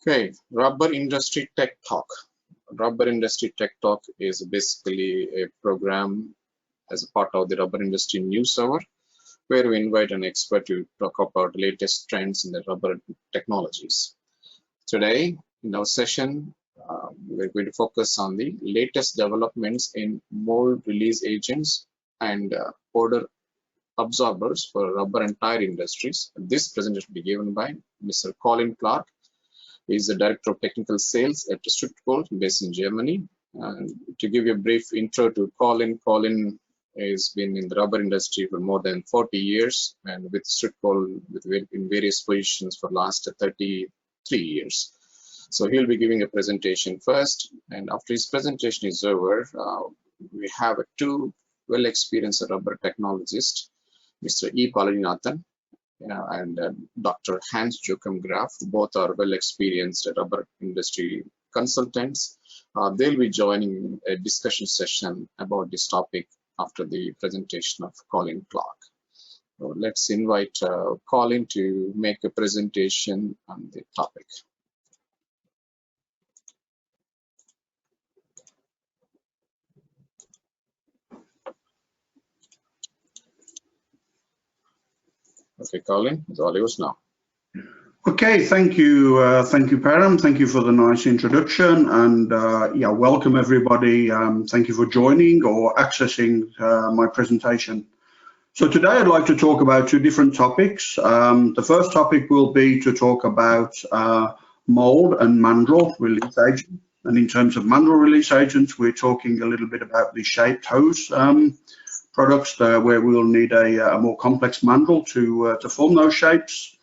Okay, Rubber Industry Tech Talk. Rubber Industry Tech Talk is basically a program as a part of the Rubber Industry News Hour, where we invite an expert to talk about the latest trends in the rubber technologies. Today, in our session, we're going to focus on the latest developments in mold release agents and odor absorbers for rubber and tire industries. This presentation will be given by Mr. Colin Clark. He is the Director of Technical Sales at Stuttgart, based in Germany. To give you a brief intro to Colin, Colin has been in the rubber industry for more than 40 years and with Stuttgart in various positions for the last 33 years. So he'll be giving a presentation first, and after his presentation is over, we have two well-experienced rubber technologists, Mr. E. Palinathan and Dr. Hans Joachim Graf. Both are well-experienced rubber industry consultants. They'll be joining a discussion session about this topic after the presentation of Colin Clark. So let's invite Colin to make a presentation on the topic. Okay, Colin, it's all yours now. Okay, thank you, Param. Thank you for the nice introduction, and yeah, welcome everybody. Thank you for joining or accessing my presentation. So today I'd like to talk about two different topics. The first topic will be to talk about mold and Mandrel release agent. And in terms of Mandrel release agents, we're talking a little bit about the shaped hose products where we'll need a more complex mandrel to form those shapes.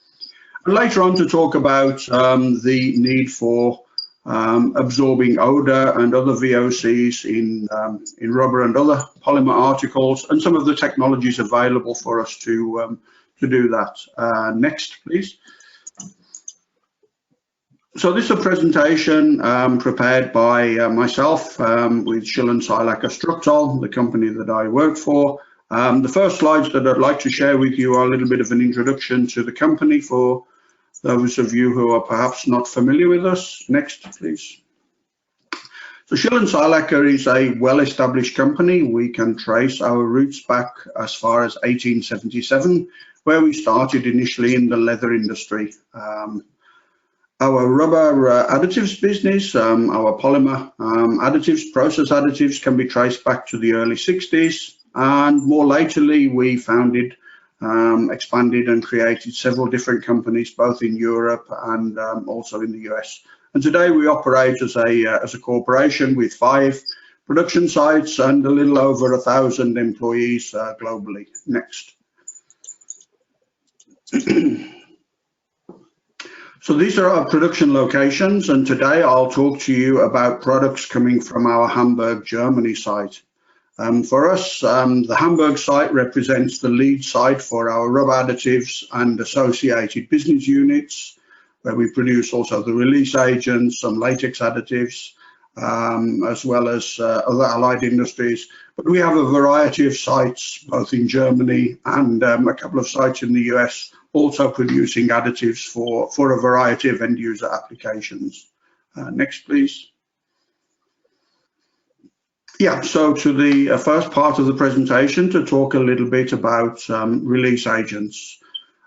And later on to talk about the need for absorbing odor and other VOCs in rubber and other polymer articles, and some of the technologies available for us to do that. Next, please. So this is a presentation prepared by myself with Schillen Silacker Structal, the company that I work for. The first slides that I'd like to share with you are a little bit of an introduction to the company for those of you who are perhaps not familiar with us. Next, please. So Schillen Silacker is a well-established company. We can trace our roots back as far as 1877, where we started initially in the leather industry. Our rubber additives business, our polymer additives, process additives, can be traced back to the early 60s, and more lately we founded, expanded and created several different companies both in Europe and also in the US. And today we operate as a corporation with 5 production sites and a little over 1,000 employees globally. Next. So these are our production locations, and today I'll talk to you about products coming from our Hamburg, Germany site. For us, the Hamburg site represents the lead site for our rubber additives and associated business units, where we produce also the release agents, some latex additives, as well as other allied industries. But we have a variety of sites, both in Germany and a couple of sites in the US, also producing additives for a variety of end user applications. Next, please. Yeah, so to the first part of the presentation, to talk a little bit about release agents.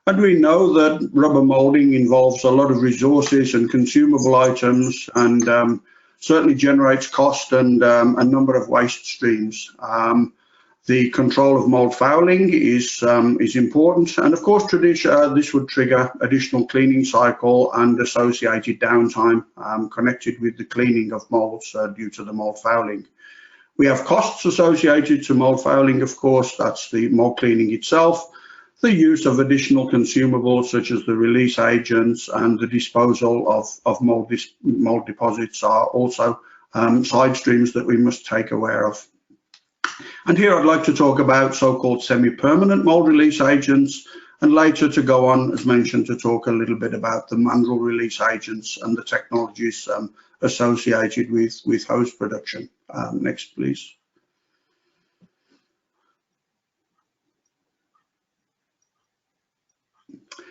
And we know that rubber molding involves a lot of resources and consumable items, and certainly generates cost and a number of waste streams. The control of mold fouling is important, and of course this would trigger additional cleaning cycle and associated downtime connected with the cleaning of molds due to the mold fouling. We have costs associated to mold fouling, of course. That's the mold cleaning itself, the use of additional consumables such as the release agents, and the disposal of mold deposits are also side streams that we must take aware of. And here I'd like to talk about so-called semi-permanent mold release agents, and later to go on, as mentioned, to talk a little bit about the Mandrel release agents and the technologies associated with hose production. Next, please.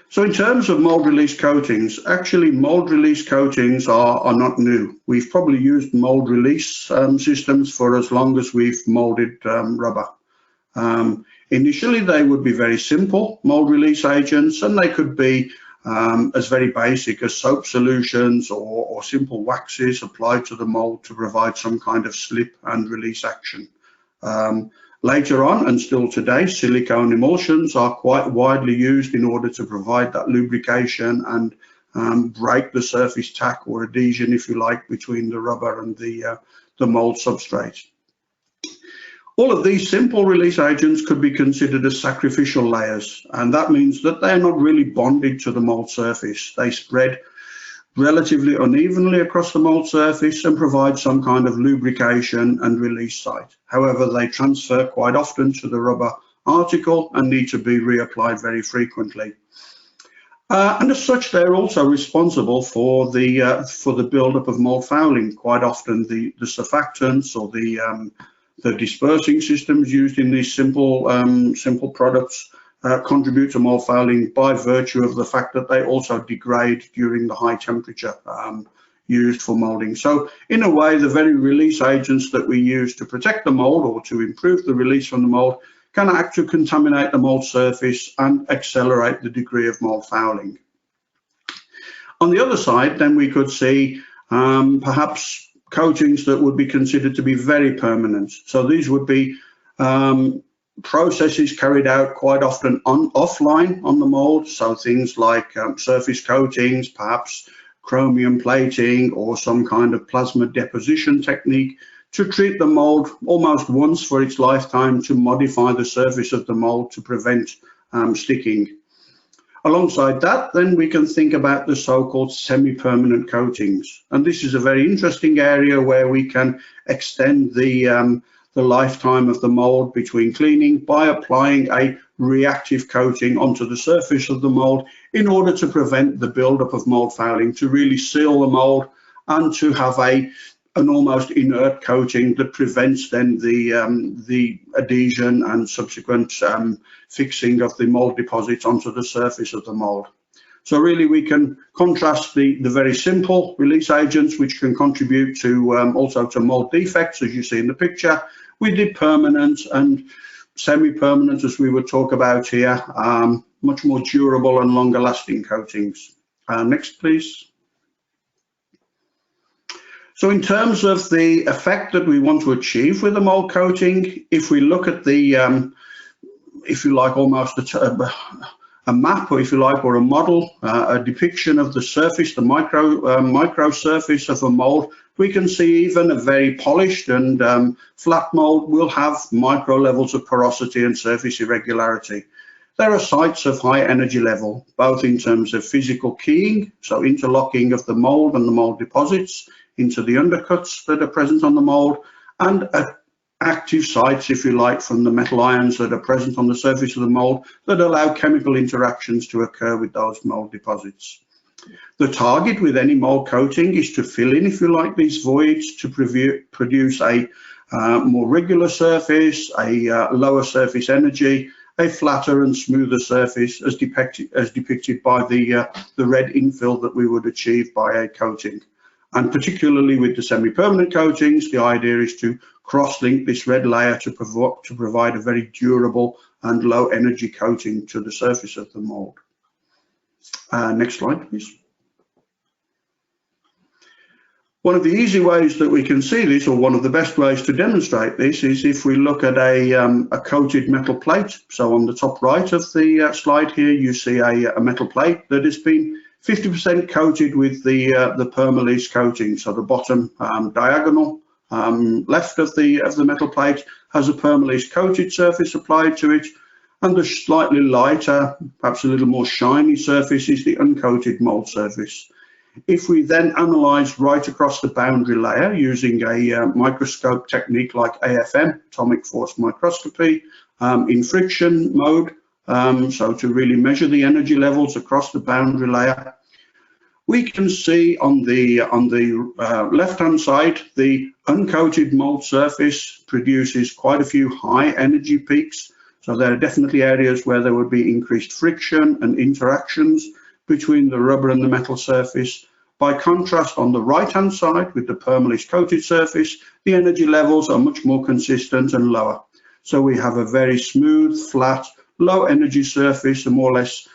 So in terms of mould release coatings, actually mould release coatings are not new. We've probably used mould release systems for as long as we've moulded rubber. Initially, they would be very simple mould release agents, and they could be as very basic as soap solutions or simple waxes applied to the mould to provide some kind of slip and release action. Later on, and still today, silicone emulsions are quite widely used in order to provide that lubrication and break the surface tack or adhesion, if you like, between the rubber and the mould substrate. All of these simple release agents could be considered as sacrificial layers, and that means that they're not really bonded to the mould surface. They spread relatively unevenly across the mould surface and provide some kind of lubrication and release site. However, they transfer quite often to the rubber article and need to be reapplied very frequently. And as such, they're also responsible for the buildup of mould fouling. Quite often, the surfactants or the dispersing systems used in these simple products contribute to mould fouling by virtue of the fact that they also degrade during the high temperature used for moulding. So in a way, the very release agents that we use to protect the mould or to improve the release from the mould can act to contaminate the mould surface and accelerate the degree of mould fouling. On the other side, then we could see perhaps coatings that would be considered to be very permanent. So these would be processes carried out quite often offline on the mould, so things like surface coatings, perhaps chromium plating or some kind of plasma deposition technique to treat the mould almost once for its lifetime to modify the surface of the mould to prevent sticking. Alongside that, then we can think about the so-called semi-permanent coatings, and this is a very interesting area where we can extend the lifetime of the mould between cleaning by applying a reactive coating onto the surface of the mould in order to prevent the buildup of mould fouling, to really seal the mould and to have an almost inert coating that prevents then the adhesion and subsequent fixing of the mould deposits onto the surface of the mould. So really we can contrast the very simple release agents, which can contribute to also to mould defects, as you see in the picture, with the permanent and semi-permanent, as we would talk about here, much more durable and longer lasting coatings. Next, please. So in terms of the effect that we want to achieve with the mould coating, if we look at the, if you like, almost a map, or if you like, or a model, a depiction of the surface, the micro surface of a mould, we can see even a very polished and flat mould will have micro levels of porosity and surface irregularity. There are sites of high energy level, both in terms of physical keying, so interlocking of the mould and the mould deposits into the undercuts that are present on the mould, and active sites, if you like, from the metal ions that are present on the surface of the mould that allow chemical interactions to occur with those mould deposits. The target with any mould coating is to fill in, if you like, these voids to produce a more regular surface, a lower surface energy, a flatter and smoother surface as depicted by the red infill that we would achieve by a coating. And particularly with the semi-permanent coatings, the idea is to cross-link this red layer to provide a very durable and low energy coating to the surface of the mould. Next slide, please. One of the easy ways that we can see this, or one of the best ways to demonstrate this, is if we look at a coated metal plate. So on the top right of the slide here, you see a metal plate that has been 50% coated with the permalise coating. So the bottom diagonal left of the metal plate has a permalise coated surface applied to it, and the slightly lighter, perhaps a little more shiny surface is the uncoated mould surface. If we then analyse right across the boundary layer using a microscope technique like AFM, atomic force microscopy, in friction mode, so to really measure the energy levels across the boundary layer, we can see on the left-hand side, the uncoated mould surface produces quite a few high energy peaks. So there are definitely areas where there would be increased friction and interactions between the rubber and the metal surface. By contrast, on the right-hand side with the permalloy coated surface, the energy levels are much more consistent and lower. So we have a very smooth, flat, low energy surface, a more or less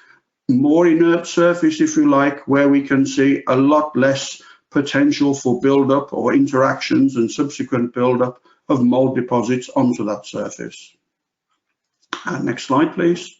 more inert surface, if you like, where we can see a lot less potential for build-up or interactions and subsequent build-up of mould deposits onto that surface. Next slide, please.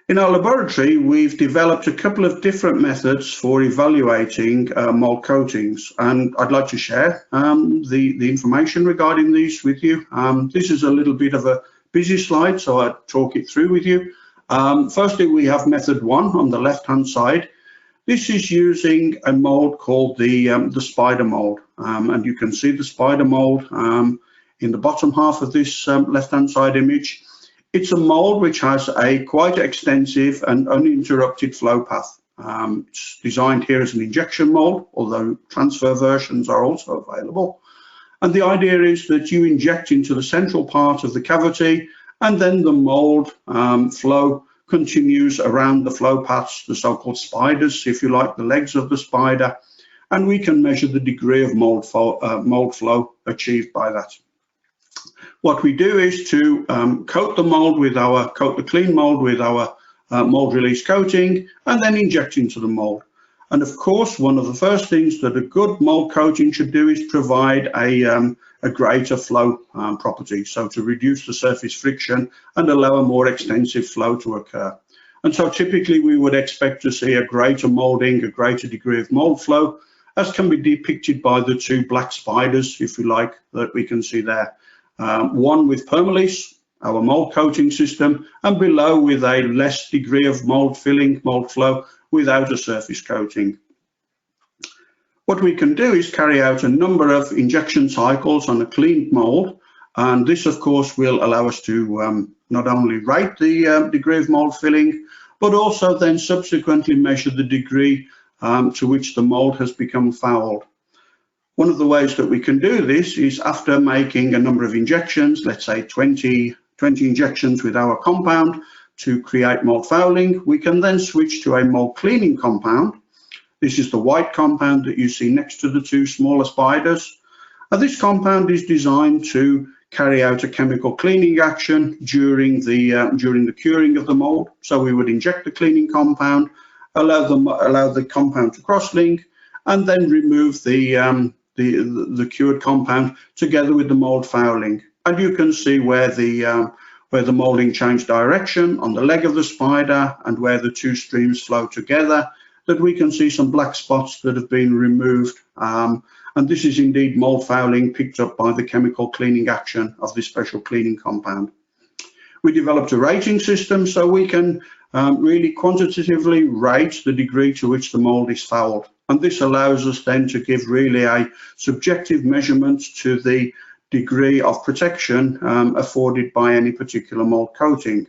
In our laboratory, we've developed a couple of different methods for evaluating mould coatings, and I'd like to share the information regarding these with you. This is a little bit of a busy slide, so I'll talk it through with you. Firstly, we have method 1 on the left-hand side. This is using a mould called the spider mould, and you can see the spider mould in the bottom half of this left-hand side image. It's a mould which has a quite extensive and uninterrupted flow path. It's designed here as an injection mould, although transfer versions are also available. And the idea is that you inject into the central part of the cavity, and then the mould flow continues around the flow paths, the so-called spiders, if you like, the legs of the spider, and we can measure the degree of mould flow achieved by that. What we do is to coat the clean mould with our mould release coating, and then inject into the mould. And of course, one of the first things that a good mould coating should do is provide a greater flow property, so to reduce the surface friction and allow a more extensive flow to occur. And so typically we would expect to see a greater moulding, a greater degree of mould flow, as can be depicted by the 2 black spiders, if you like, that we can see there. One with permalloy, our mould coating system, and below with a less degree of mould filling, mould flow, without a surface coating. What we can do is carry out a number of injection cycles on a clean mould, and this of course will allow us to not only rate the degree of mould filling, but also then subsequently measure the degree to which the mould has become fouled. One of the ways that we can do this is after making a number of injections, let's say 20 injections with our compound to create mould fouling, we can then switch to a mould cleaning compound. This is the white compound that you see next to the 2 smaller spiders. And this compound is designed to carry out a chemical cleaning action during the curing of the mould. So we would inject the cleaning compound, allow the compound to cross-link, and then remove the cured compound together with the mould fouling. And you can see where the moulding changed direction on the leg of the spider and where the 2 streams flow together, that we can see some black spots that have been removed. And this is indeed mould fouling picked up by the chemical cleaning action of this special cleaning compound. We developed a rating system so we can really quantitatively rate the degree to which the mould is fouled. And this allows us then to give really a subjective measurement to the degree of protection afforded by any particular mould coating.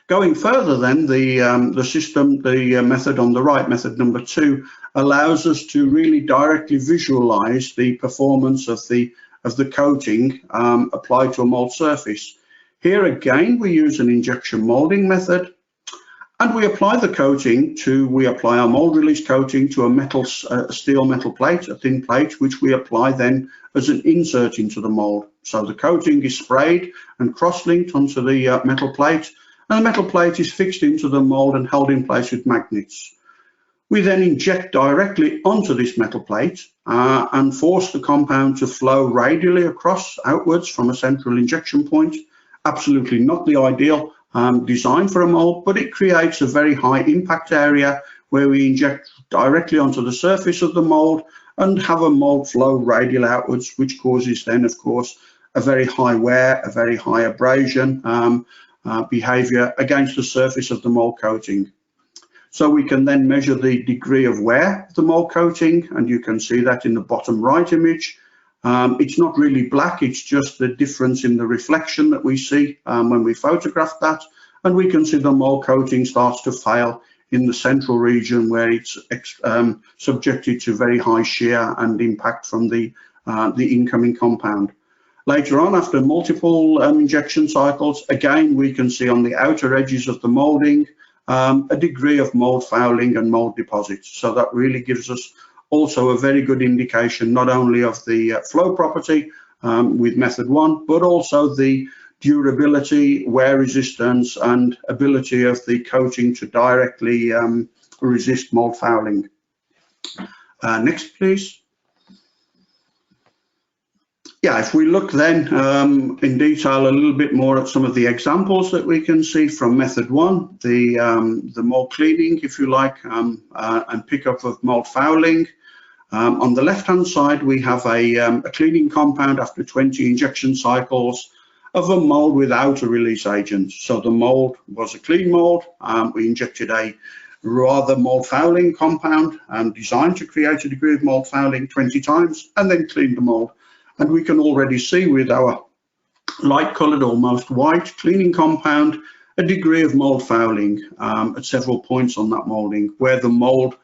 Going further then, the method on the right, method number 2, allows us to really directly visualize the performance of the coating applied to a mould surface. Here again, we use an injection moulding method, and we apply our mould release coating to a steel metal plate, a thin plate, which we apply then as an insert into the mould. So the coating is sprayed and cross-linked onto the metal plate, and the metal plate is fixed into the mould and held in place with magnets. We then inject directly onto this metal plate and force the compound to flow radially across outwards from a central injection point. Absolutely not the ideal design for a mould, but it creates a very high impact area where we inject directly onto the surface of the mould and have a mould flow radial outwards, which causes then, of course, a very high wear, a very high abrasion behavior against the surface of the mould coating. So we can then measure the degree of wear of the mould coating, and you can see that in the bottom right image. It's not really black, it's just the difference in the reflection that we see when we photograph that, and we can see the mould coating starts to fail in the central region where it's subjected to very high shear and impact from the incoming compound. Later on, after multiple injection cycles, again, we can see on the outer edges of the moulding a degree of mould fouling and mould deposits. So that really gives us also a very good indication not only of the flow property with method 1, but also the durability, wear resistance, and ability of the coating to directly resist mould fouling. Next, please. Yeah, if we look then in detail a little bit more at some of the examples that we can see from method 1, the mould cleaning, if you like, and pickup of mould fouling. On the left-hand side, we have a cleaning compound after 20 injection cycles of a mould without a release agent. So the mould was a clean mould. We injected a rather mould fouling compound designed to create a degree of mould fouling 20 times and then cleaned the mould. And we can already see with our light coloured, almost white cleaning compound, a degree of mould fouling at several points on that moulding, where the mould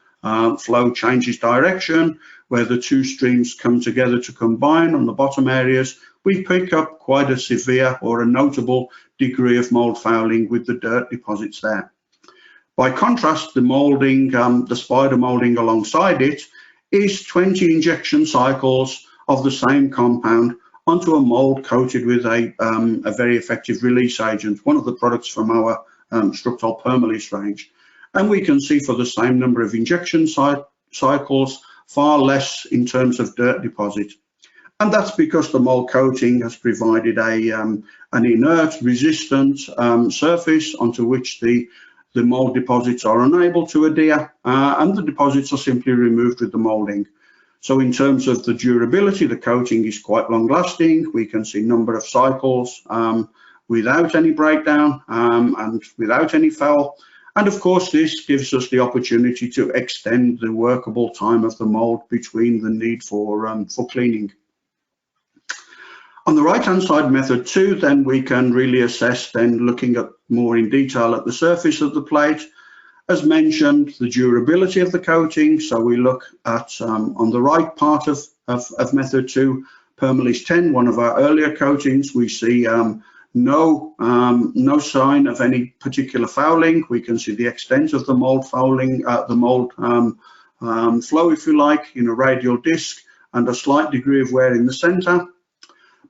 flow changes direction, where the two streams come together to combine on the bottom areas. We pick up quite a severe or a notable degree of mould fouling with the dirt deposits there. By contrast, the moulding, the spider moulding alongside it, is 20 injection cycles of the same compound onto a mould coated with a very effective release agent, one of the products from our Structol Permalis range. And we can see for the same number of injection cycles, far less in terms of dirt deposit. And that's because the mould coating has provided an inert, resistant surface onto which the mould deposits are unable to adhere, and the deposits are simply removed with the moulding. So in terms of the durability, the coating is quite long lasting. We can see number of cycles without any breakdown and without any foul. And of course, this gives us the opportunity to extend the workable time of the mould between the need for cleaning. On the right-hand side, method 2, then we can really assess, then looking at more in detail at the surface of the plate. As mentioned, the durability of the coating. So we look at on the right part of method 2, Permalis 10, one of our earlier coatings. We see no sign of any particular fouling. We can see the extent of the mould fouling, the mould flow, if you like, in a radial disc, and a slight degree of wear in the center.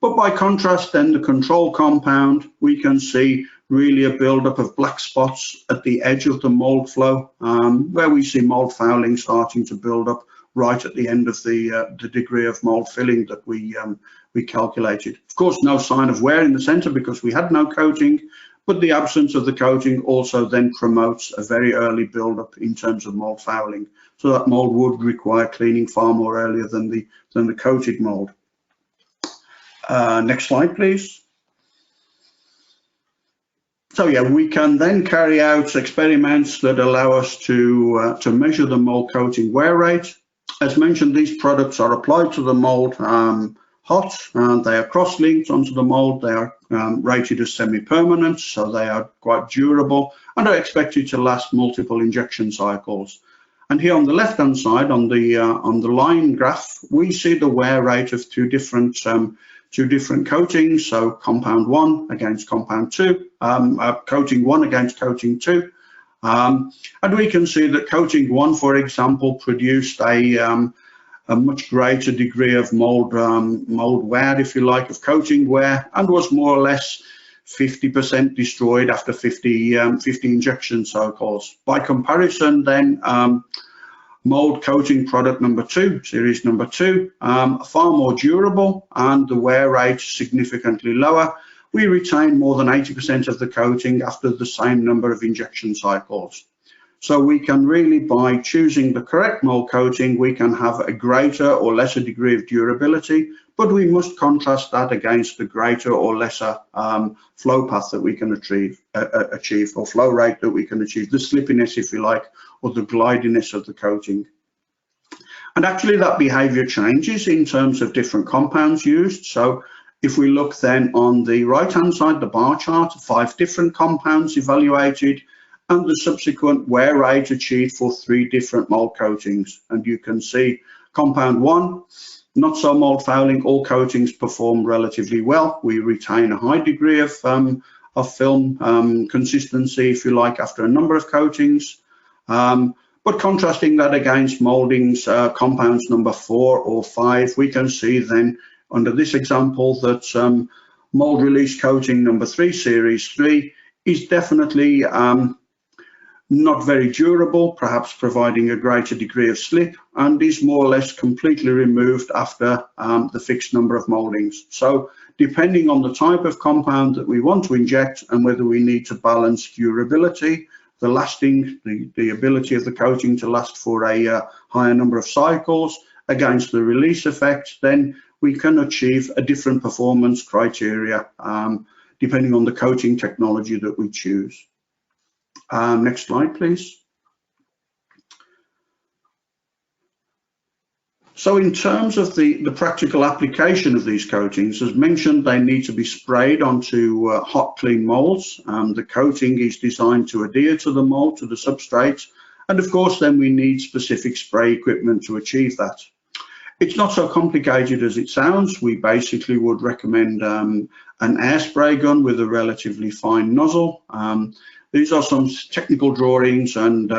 But by contrast, then the control compound, we can see really a build-up of black spots at the edge of the mould flow, where we see mould fouling starting to build up right at the end of the degree of mould filling that we calculated. Of course, no sign of wear in the center because we had no coating, but the absence of the coating also then promotes a very early build-up in terms of mould fouling. So that mould would require cleaning far more earlier than the coated mould. Next slide, please. So yeah, we can then carry out experiments that allow us to measure the mould coating wear rate. As mentioned, these products are applied to the mould hot, and they are cross-linked onto the mould. They are rated as semi-permanent, so they are quite durable and are expected to last multiple injection cycles. And here on the left-hand side, on the line graph, we see the wear rate of two different coatings, so compound 1 against compound 2, coating 1 against coating 2. And we can see that coating 1, for example, produced a much greater degree of mould wear, if you like, of coating wear, and was more or less 50% destroyed after 50 injection cycles. By comparison, then, mould coating product number 2, series number 2, far more durable and the wear rate significantly lower. We retain more than 80% of the coating after the same number of injection cycles. So we can really, by choosing the correct mould coating, we can have a greater or lesser degree of durability, but we must contrast that against the greater or lesser flow path that we can achieve, or flow rate that we can achieve, the slippiness, if you like, or the glidiness of the coating. And actually that behavior changes in terms of different compounds used. So if we look then on the right-hand side, the bar chart, 5 different compounds evaluated, and the subsequent wear rate achieved for 3 different mould coatings. And you can see compound 1 Not so mold fouling, all coatings perform relatively well. We retain a high degree of film consistency, if you like, after a number of coatings. But contrasting that against mouldings, compounds number 4 or 5, we can see then under this example that mould release coating number 3, series 3, is definitely not very durable, perhaps providing a greater degree of slip, and is more or less completely removed after the fixed number of mouldings. So depending on the type of compound that we want to inject and whether we need to balance durability, the lasting, the ability of the coating to last for a higher number of cycles against the release effect, then we can achieve a different performance criteria depending on the coating technology that we choose. Next slide, please. So in terms of the practical application of these coatings, as mentioned, they need to be sprayed onto hot, clean molds. The coating is designed to adhere to the mold, to the substrate, and of course then we need specific spray equipment to achieve that. It's not so complicated as it sounds. We basically would recommend an air spray gun with a relatively fine nozzle. These are some technical drawings and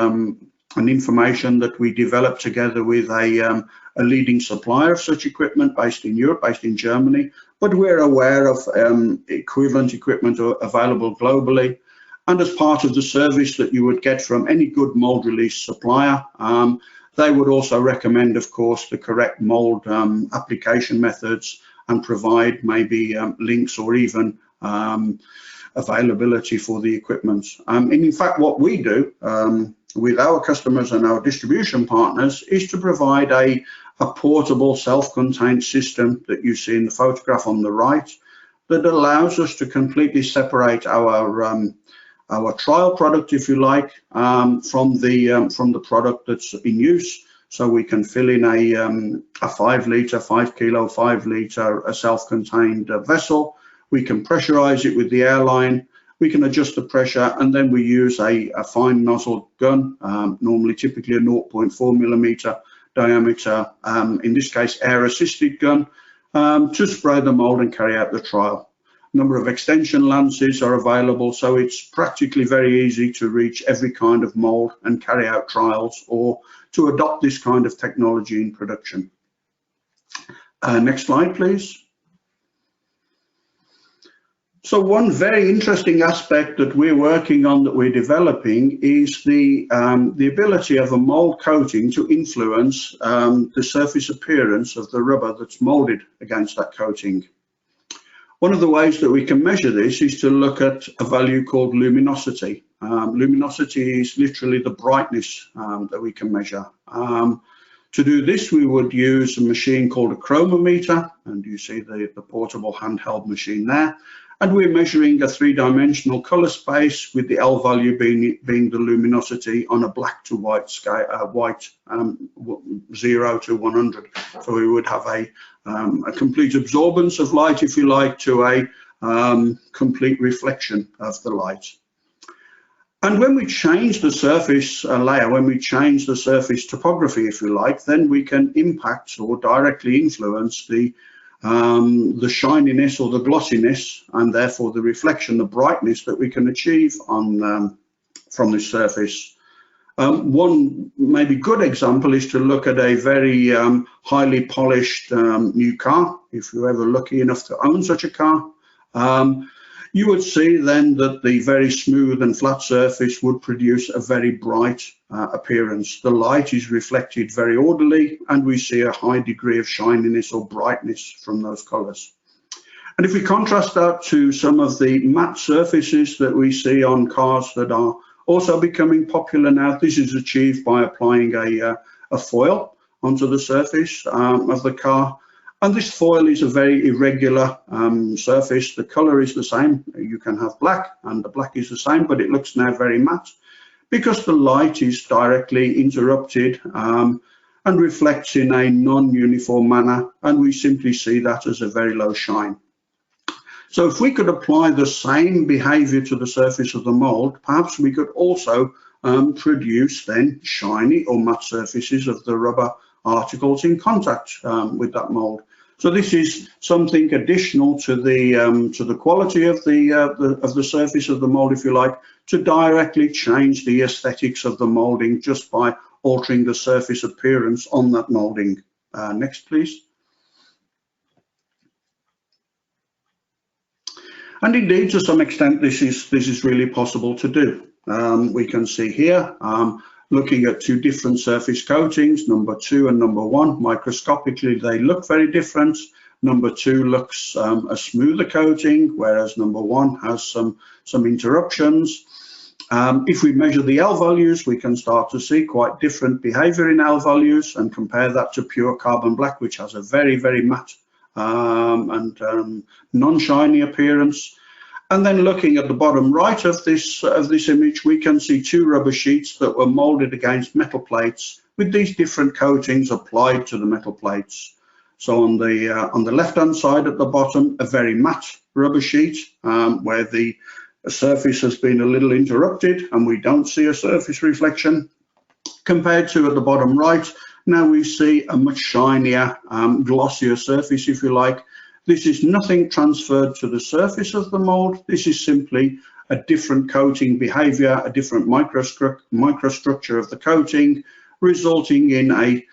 information that we developed together with a leading supplier of such equipment based in Europe, based in Germany, but we're aware of equivalent equipment available globally. And as part of the service that you would get from any good mold release supplier, they would also recommend, of course, the correct mold application methods and provide maybe links or even availability for the equipment. And in fact, what we do with our customers and our distribution partners is to provide a portable self-contained system that you see in the photograph on the right that allows us to completely separate our trial product, if you like, from the product that's in use. So we can fill in a 5 litre, 5 kilo, 5 litre, a self-contained vessel. We can pressurize it with the airline. We can adjust the pressure, and then we use a fine nozzle gun, normally typically a 0.4 millimeter diameter, in this case air-assisted gun, to spray the mold and carry out the trial. A number of extension lances are available, so it's practically very easy to reach every kind of mold and carry out trials or to adopt this kind of technology in production. Next slide, please. So one very interesting aspect that we're working on, that we're developing, is the ability of a mold coating to influence the surface appearance of the rubber that's molded against that coating. One of the ways that we can measure this is to look at a value called luminosity. Luminosity is literally the brightness that we can measure. To do this, we would use a machine called a chromometer, and you see the portable handheld machine there. And we're measuring a 3-dimensional color space with the L value being the luminosity on a black to white scale, 0 to 100. So we would have a complete absorbance of light, if you like, to a complete reflection of the light. And when we change the surface layer, when we change the surface topography, if you like, then we can impact or directly influence the shininess or the glossiness, and therefore the reflection, the brightness that we can achieve on from this surface. One maybe good example is to look at a very highly polished new car. If you're ever lucky enough to own such a car, you would see then that the very smooth and flat surface would produce a very bright appearance. The light is reflected very orderly, and we see a high degree of shininess or brightness from those colors. And if we contrast that to some of the matte surfaces that we see on cars that are also becoming popular now, this is achieved by applying a foil onto the surface of the car. And this foil is a very irregular surface. The color is the same. You can have black, and the black is the same, but it looks now very matte because the light is directly interrupted and reflects in a non-uniform manner, and we simply see that as a very low shine. So if we could apply the same behavior to the surface of the mold, perhaps we could also produce then shiny or matte surfaces of the rubber articles in contact with that mould. So this is something additional to the quality of the surface of the mould, if you like, to directly change the aesthetics of the moulding just by altering the surface appearance on that moulding. Next, please. And indeed, to some extent, this is really possible to do. We can see here, looking at two different surface coatings, number 2 and number 1. Microscopically, they look very different. Number 2 looks a smoother coating, whereas number 1 has some interruptions. If we measure the L values, we can start to see quite different behavior in L values and compare that to pure carbon black, which has a very, very matte and non-shiny appearance. And then looking at the bottom right of this image, we can see 2 rubber sheets that were molded against metal plates with these different coatings applied to the metal plates. So on the left-hand side at the bottom, a very matte rubber sheet where the surface has been a little interrupted and we don't see a surface reflection, compared to at the bottom right. Now we see a much shinier, glossier surface, if you like. This is nothing transferred to the surface of the mould. This is simply a different coating behavior, a different microstructure of the coating, resulting in a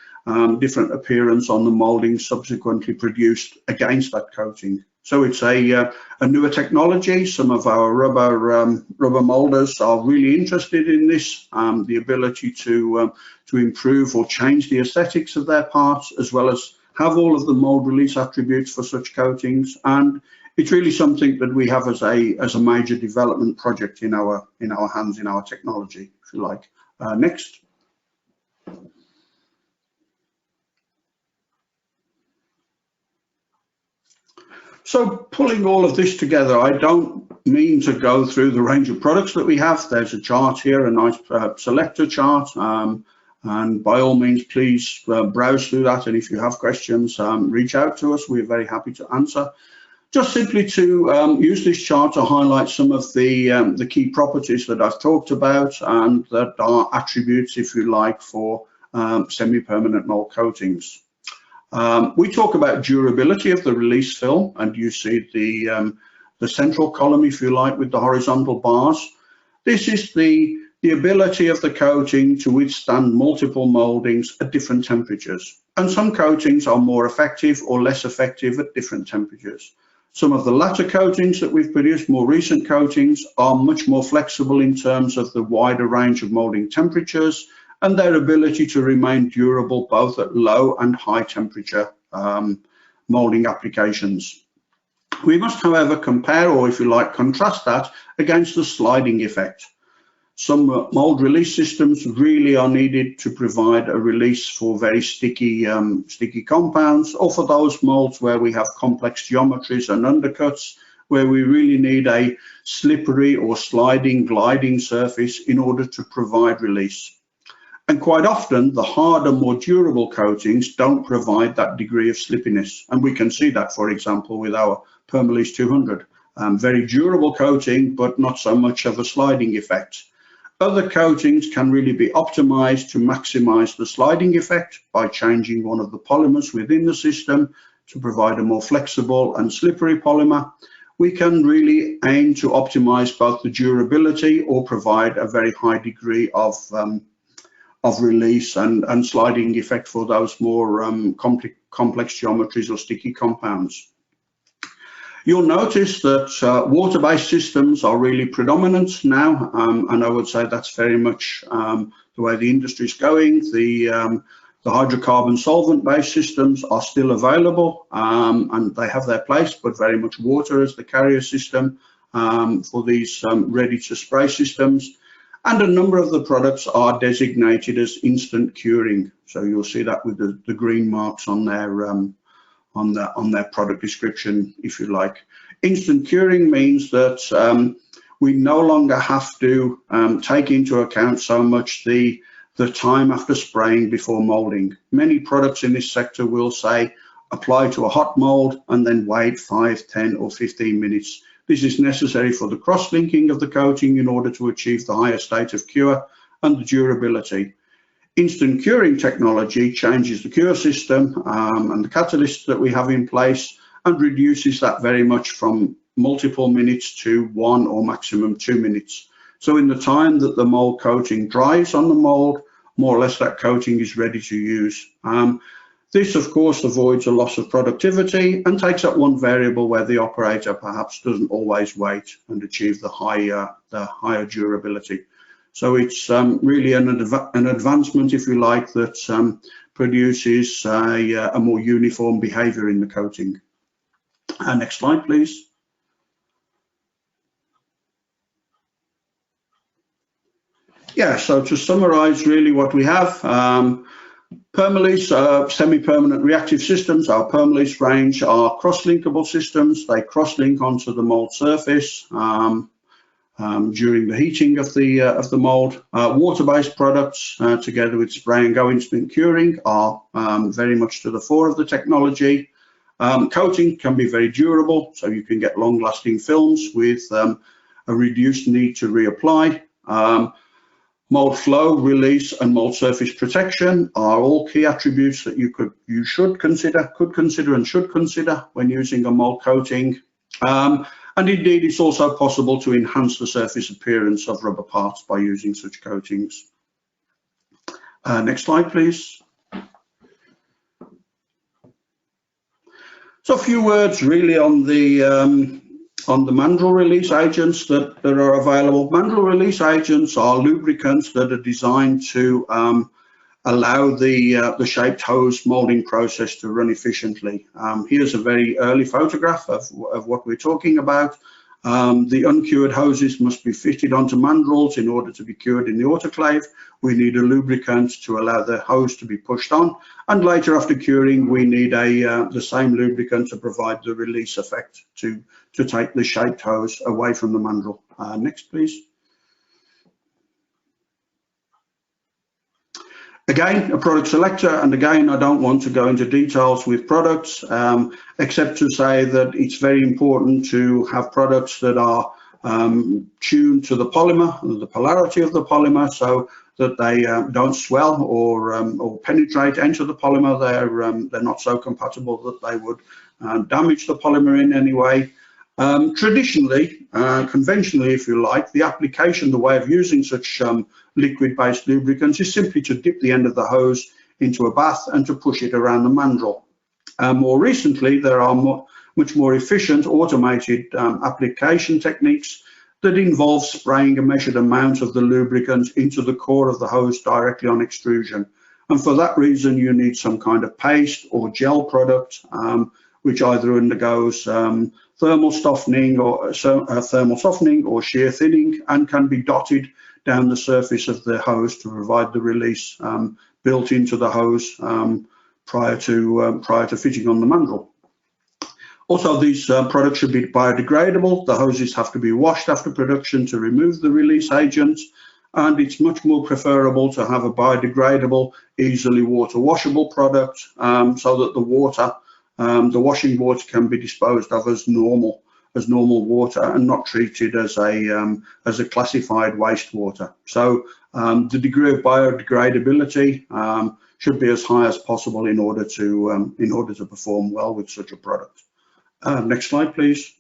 different appearance on the moulding subsequently produced against that coating. So it's a newer technology. Some of our rubber moulders are really interested in this, the ability to improve or change the aesthetics of their parts, as well as have all of the mould release attributes for such coatings. And it's really something that we have as a major development project in our hands, in our technology, if you like. Next. So pulling all of this together, I don't mean to go through the range of products that we have. There's a chart here, a nice selector chart. And by all means, please browse through that. And if you have questions, reach out to us. We're very happy to answer. Just simply to use this chart to highlight some of the key properties that I've talked about and that are attributes, if you like, for semi-permanent mold coatings. We talk about durability of the release film, and you see the central column, if you like, with the horizontal bars. This is the ability of the coating to withstand multiple moldings at different temperatures. And some coatings are more effective or less effective at different temperatures. Some of the latter coatings that we've produced, more recent coatings, are much more flexible in terms of the wider range of molding temperatures and their ability to remain durable both at low and high temperature molding applications. We must, however, compare, or if you like, contrast that against the sliding effect. Some mold release systems really are needed to provide a release for very sticky compounds, or for those molds where we have complex geometries and undercuts, where we really need a slippery or sliding, gliding surface in order to provide release. And quite often, the harder, more durable coatings don't provide that degree of slippiness. And we can see that, for example, with our Permalise 200. Very durable coating, but not so much of a sliding effect. Other coatings can really be optimized to maximize the sliding effect by changing one of the polymers within the system to provide a more flexible and slippery polymer. We can really aim to optimize both the durability or provide a very high degree of release and sliding effect for those more complex geometries or sticky compounds. You'll notice that water-based systems are really predominant now, and I would say that's very much the way the industry is going. The hydrocarbon solvent-based systems are still available, and they have their place, but very much water as the carrier system for these ready-to-spray systems. And a number of the products are designated as instant curing. So you'll see that with the green marks on their product description, if you like. Instant curing means that we no longer have to take into account so much the time after spraying before molding. Many products in this sector will say apply to a hot mold and then wait 5, 10 or 15 minutes. This is necessary for the cross-linking of the coating in order to achieve the higher state of cure and the durability. Instant curing technology changes the cure system and the catalysts that we have in place and reduces that very much from multiple minutes to 1 or maximum 2 minutes. So in the time that the mould coating dries on the mould, more or less that coating is ready to use. This, of course, avoids a loss of productivity and takes up one variable where the operator perhaps doesn't always wait and achieve the higher durability. So it's really an advancement, if you like, that produces a more uniform behavior in the coating. Next slide, please. Yeah, so to summarize really what we have, Permalise, semi-permanent reactive systems, our Permalise range are cross-linkable systems. They cross-link onto the mould surface during the heating of the mould. Water-based products, together with spray and go instant curing, are very much to the fore of the technology. Coating can be very durable, so you can get long-lasting films with a reduced need to reapply. Mould flow, release, and mould surface protection are all key attributes that you could consider when using a mould coating. And indeed, it's also possible to enhance the surface appearance of rubber parts by using such coatings. Next slide, please. So a few words really on the Mandrel release agents that are available. Mandrel release agents are lubricants that are designed to allow the shaped hose molding process to run efficiently. Here's a very early photograph of what we're talking about. The uncured hoses must be fitted onto mandrels in order to be cured in the autoclave. We need a lubricant to allow the hose to be pushed on, and later after curing we need the same lubricant to provide the release effect to take the shaped hose away from the mandrel. Next, please. Again, a product selector, and again, I don't want to go into details with products, except to say that it's very important to have products that are tuned to the polymer, the polarity of the polymer, so that they don't swell or penetrate into the polymer. They're not so compatible that they would damage the polymer in any way. Traditionally, conventionally, if you like, the application, the way of using such liquid-based lubricants is simply to dip the end of the hose into a bath and to push it around the mandrel. More recently, there are much more efficient automated application techniques that involve spraying a measured amount of the lubricant into the core of the hose directly on extrusion. And for that reason, you need some kind of paste or gel product, which either undergoes thermal softening or shear thinning, and can be dotted down the surface of the hose to provide the release built into the hose prior to fitting on the mandrel. Also, these products should be biodegradable. The hoses have to be washed after production to remove the release agents, and it's much more preferable to have a biodegradable, easily water washable product, so that the washing water can be disposed of as normal water and not treated as a classified wastewater. So the degree of biodegradability should be as high as possible in order to perform well with such a product. Next slide, please.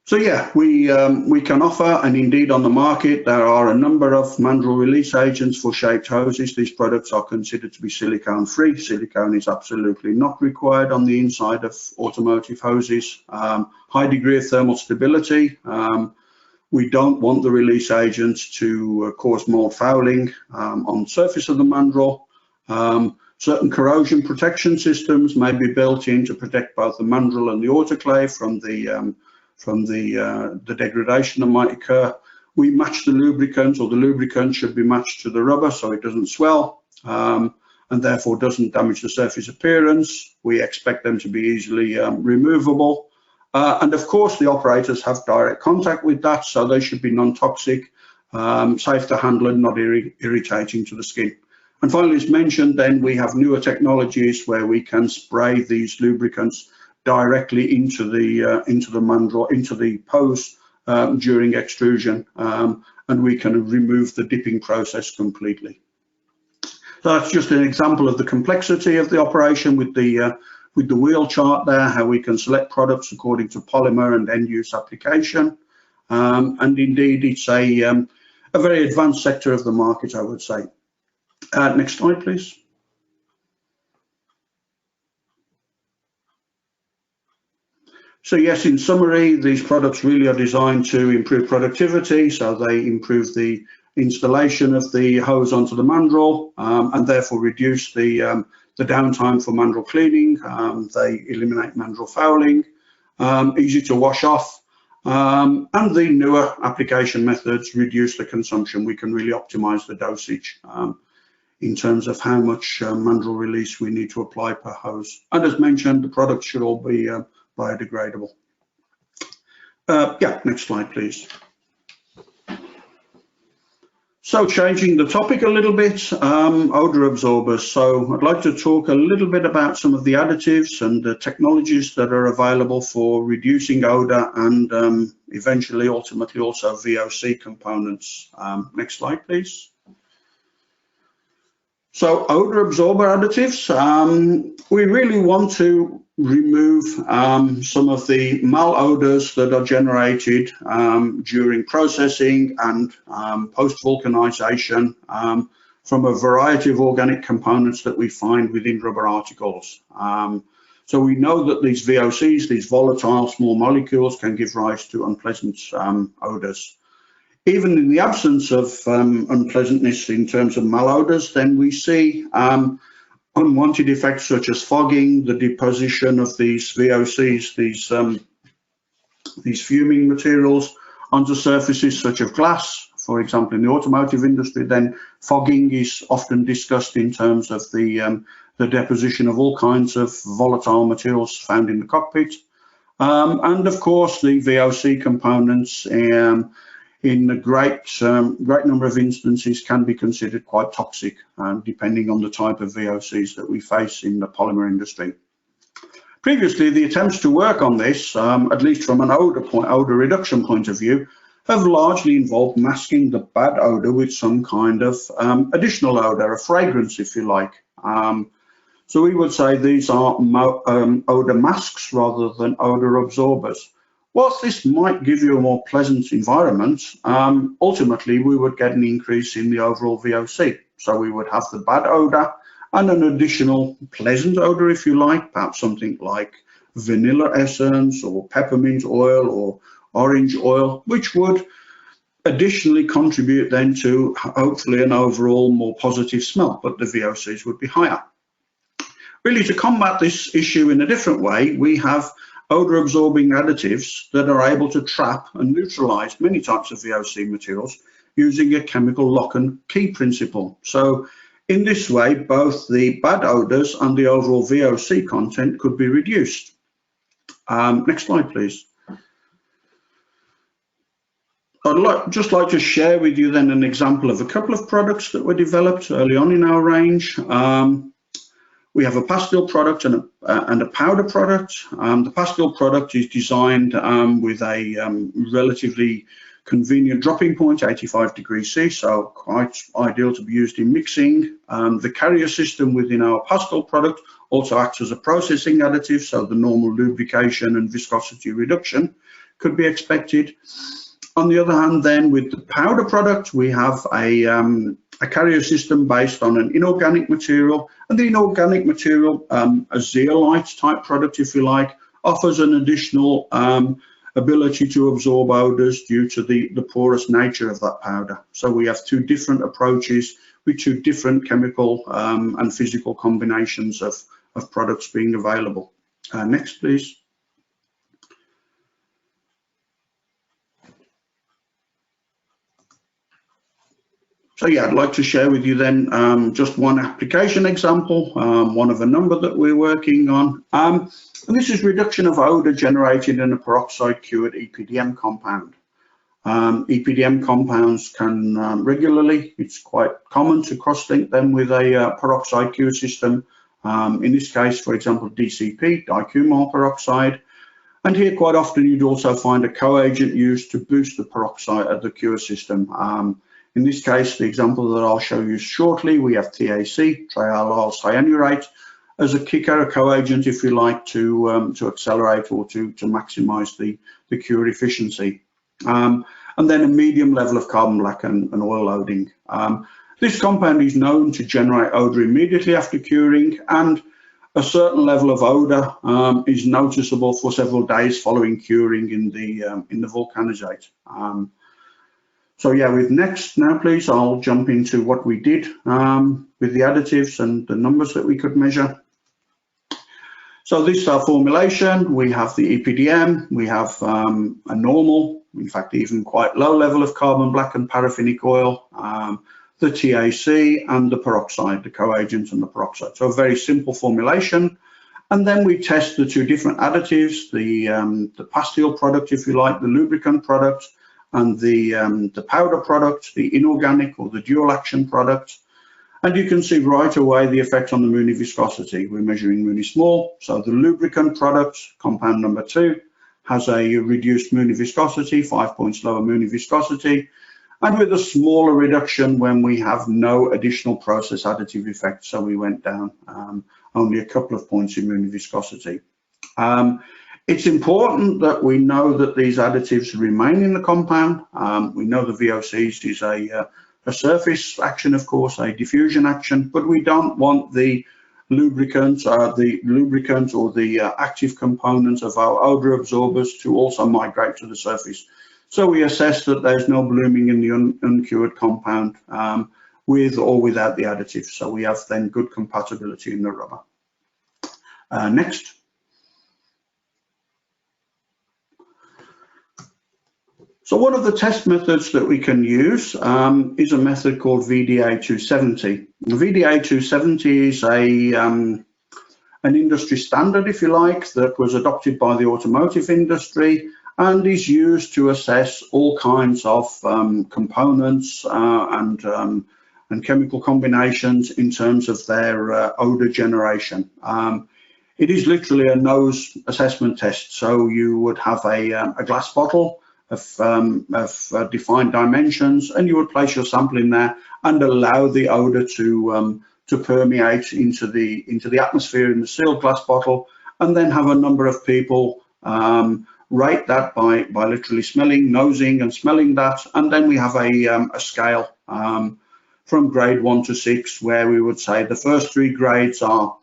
So yeah, we can offer, and indeed on the market there are a number of mandrel release agents for shaped hoses. These products are considered to be silicone free. Silicone is absolutely not required on the inside of automotive hoses. High degree of thermal stability. We don't want the release agents to cause mold fouling on the surface of the mandrel. Certain corrosion protection systems may be built in to protect both the mandrel and the autoclave from the degradation that might occur. We match the lubricant, or the lubricant should be matched to the rubber so it doesn't swell and therefore doesn't damage the surface appearance. We expect them to be easily removable. And of course, the operators have direct contact with that, so they should be non-toxic, safe to handle and not irritating to the skin. And finally, as mentioned, then we have newer technologies where we can spray these lubricants directly into the mandrel, into the hose during extrusion, and we can remove the dipping process completely. So that's just an example of the complexity of the operation with the wheel chart there, how we can select products according to polymer and end-use application. And indeed, it's a very advanced sector of the market, I would say. Next slide, please. So yes, in summary, these products really are designed to improve productivity, so they improve the installation of the hose onto the mandrel, and therefore reduce the downtime for mandrel cleaning. They eliminate mandrel fouling, easy to wash off, and the newer application methods reduce the consumption. We can really optimize the dosage in terms of how much mandrel release we need to apply per hose. And as mentioned, the products should all be biodegradable. Yeah, next slide, please. So changing the topic a little bit, odor absorbers. So I'd like to talk a little bit about some of the additives and the technologies that are available for reducing odor and eventually, ultimately, also VOC components. Next slide, please. So odor absorber additives, we really want to remove some of the malodors that are generated during processing and post-vulcanization from a variety of organic components that we find within rubber articles. So we know that these VOCs, these volatile small molecules, can give rise to unpleasant odors. Even in the absence of unpleasantness in terms of malodors, then we see unwanted effects such as fogging, the deposition of these VOCs, these fuming materials onto surfaces such as glass. For example, in the automotive industry, then fogging is often discussed in terms of the deposition of all kinds of volatile materials found in the cockpit. And of course, the VOC components in a great number of instances can be considered quite toxic, depending on the type of VOCs that we face in the polymer industry. Previously, the attempts to work on this, at least from an odor reduction point of view, have largely involved masking the bad odor with some kind of additional odor, a fragrance, if you like. So we would say these are odor masks rather than odor absorbers. Whilst this might give you a more pleasant environment, ultimately we would get an increase in the overall VOC. So we would have the bad odor and an additional pleasant odor, if you like, perhaps something like vanilla essence or peppermint oil or orange oil, which would additionally contribute then to hopefully an overall more positive smell, but the VOCs would be higher. Really, to combat this issue in a different way, we have odor absorbing additives that are able to trap and neutralize many types of VOC materials using a chemical lock and key principle. So in this way, both the bad odors and the overall VOC content could be reduced. Next slide, please. I'd just like to share with you then an example of a couple of products that were developed early on in our range. We have a pastille product and a powder product. The pastille product is designed with a relatively convenient dropping point, 85 degrees C, so quite ideal to be used in mixing. The carrier system within our pastille product also acts as a processing additive, so the normal lubrication and viscosity reduction could be expected. On the other hand, then, with the powder product, we have a carrier system based on an inorganic material, and the inorganic material, a zeolite type product, if you like, offers an additional ability to absorb odors due to the porous nature of that powder. So we have two different approaches with two different chemical and physical combinations of products being available. Next, please. So yeah, I'd like to share with you then just one application example, one of a number that we're working on. And this is reduction of odor generated in a peroxide cured EPDM compound. EPDM compounds can regularly, it's quite common to cross-link them with a peroxide cure system. In this case, for example, DCP, dicumol peroxide. And here quite often you'd also find a co-agent used to boost the peroxide of the cure system. In this case, the example that I'll show you shortly, we have TAC, trialyl cyanurate, as a kicker, a co-agent, if you like, to accelerate or to maximise the cure efficiency. And then a medium level of carbon black and oil loading. This compound is known to generate odour immediately after curing, and a certain level of odour is noticeable for several days following curing in the volcanisate. So yeah, with next now please, I'll jump into what we did with the additives and the numbers that we could measure. So this is our formulation. We have the EPDM, we have a normal, in fact even quite low level of carbon black and paraffinic oil, the TAC and the peroxide, the co-agent and the peroxide. So a very simple formulation. And then we test the two different additives, the pastille product, if you like, the lubricant product, and the powder product, the inorganic or the dual action product. And you can see right away the effect on the Mooney viscosity. We're measuring really small. So the lubricant product, compound number 2, has a reduced Mooney viscosity, 5 points lower Mooney viscosity, and with a smaller reduction when we have no additional process additive effect. So we went down only a couple of points in Mooney viscosity. It's important that we know that these additives remain in the compound. We know the VOCs is a surface action, of course, a diffusion action, but we don't want the lubricants or the active components of our odor absorbers to also migrate to the surface. So we assess that there's no blooming in the uncured compound with or without the additive. So we have then good compatibility in the rubber. Next. So one of the test methods that we can use is a method called VDA270. The VDA270 is an industry standard, if you like, that was adopted by the automotive industry and is used to assess all kinds of components and chemical combinations in terms of their odor generation. It is literally a nose assessment test. So you would have a glass bottle of defined dimensions, and you would place your sample in there and allow the odor to permeate into the atmosphere in the sealed glass bottle, and then have a number of people rate that by literally smelling, nosing and smelling that. And then we have a scale from grade 1 to 6, where we would say the first 3 grades are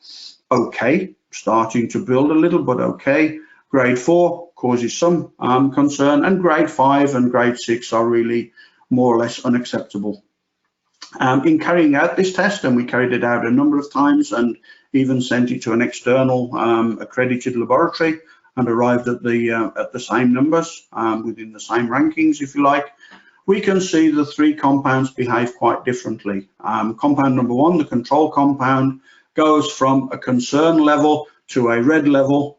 okay, starting to build a little, but okay. Grade 4 causes some concern, and grade 5 and grade 6 are really more or less unacceptable. In carrying out this test, and we carried it out a number of times and even sent it to an external accredited laboratory and arrived at the same numbers within the same rankings, if you like, we can see the 3 compounds behave quite differently. Compound number 1, the control compound, goes from a concern level to a red level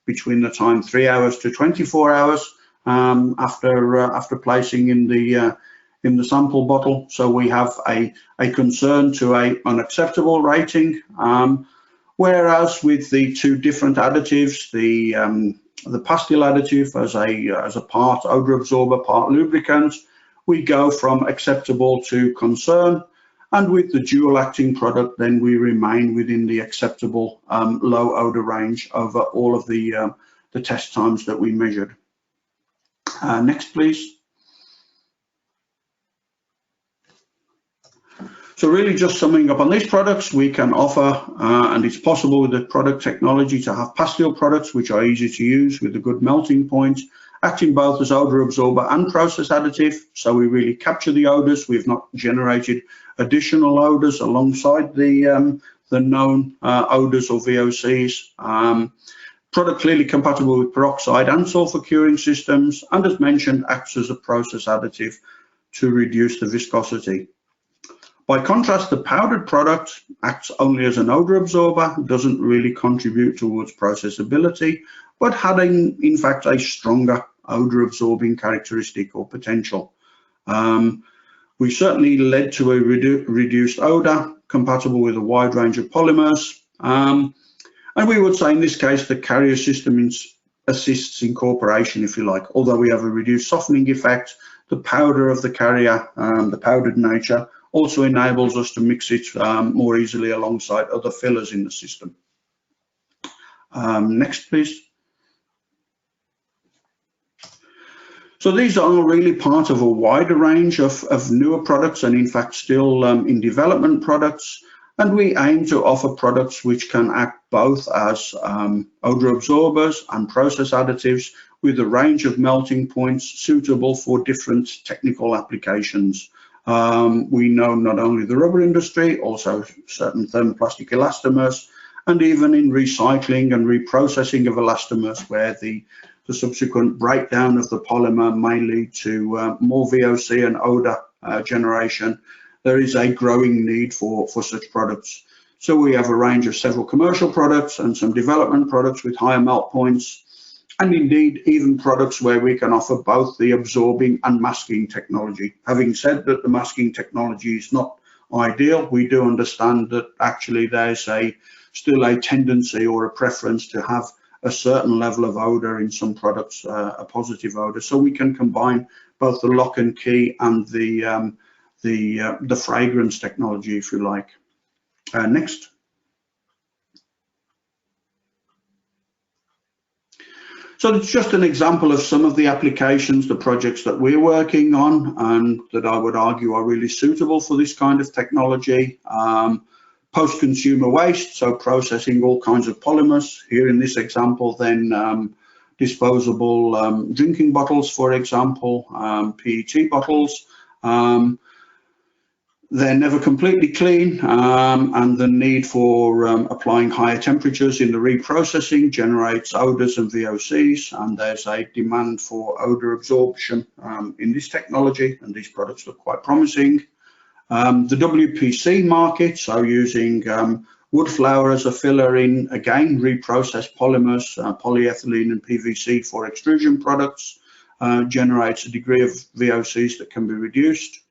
between the time 3 hours to 24 hours after placing in the sample bottle. So we have a concern to a unacceptable rating, whereas with the 2 different additives, the pastille additive as a part odor absorber, part lubricant, we go from acceptable to concern. And with the dual acting product, then we remain within the acceptable low odor range over all of the test times that we measured. Next, please. So really just summing up on these products, we can offer, and it's possible with the product technology, to have pastille products which are easy to use with a good melting point, acting both as odor absorber and process additive. So we really capture the odors. We've not generated additional odors alongside the known odors or VOCs. Product clearly compatible with peroxide and sulfur curing systems, and as mentioned, acts as a process additive to reduce the viscosity. By contrast, the powdered product acts only as an odor absorber, doesn't really contribute towards processability, but having in fact a stronger odor absorbing characteristic or potential. We certainly led to a reduced odor compatible with a wide range of polymers. And we would say in this case the carrier system assists incorporation, if you like. Although we have a reduced softening effect, the powder of the carrier, the powdered nature, also enables us to mix it more easily alongside other fillers in the system. Next, please. So these are really part of a wider range of newer products, and in fact still in development products. And we aim to offer products which can act both as odor absorbers and process additives with a range of melting points suitable for different technical applications. We know not only the rubber industry, also certain thermoplastic elastomers, and even in recycling and reprocessing of elastomers, where the subsequent breakdown of the polymer may lead to more VOC and odor generation. There is a growing need for such products. So we have a range of several commercial products and some development products with higher melt points, and indeed even products where we can offer both the absorbing and masking technology. Having said that the masking technology is not ideal, we do understand that actually there's still a tendency or a preference to have a certain level of odor in some products, a positive odor. So we can combine both the lock and key and the fragrance technology, if you like. Next. So it's just an example of some of the applications, the projects that we're working on, and that I would argue are really suitable for this kind of technology. Post-consumer waste, so processing all kinds of polymers. Here in this example, then disposable drinking bottles, for example, PET bottles. They're never completely clean, and the need for applying higher temperatures in the reprocessing generates odors and VOCs, and there's a demand for odor absorption in this technology, and these products look quite promising. The WPC market, so using wood flour as a filler in, again, reprocessed polymers, polyethylene and PVC for extrusion products, generates a degree of VOCs that can be reduced.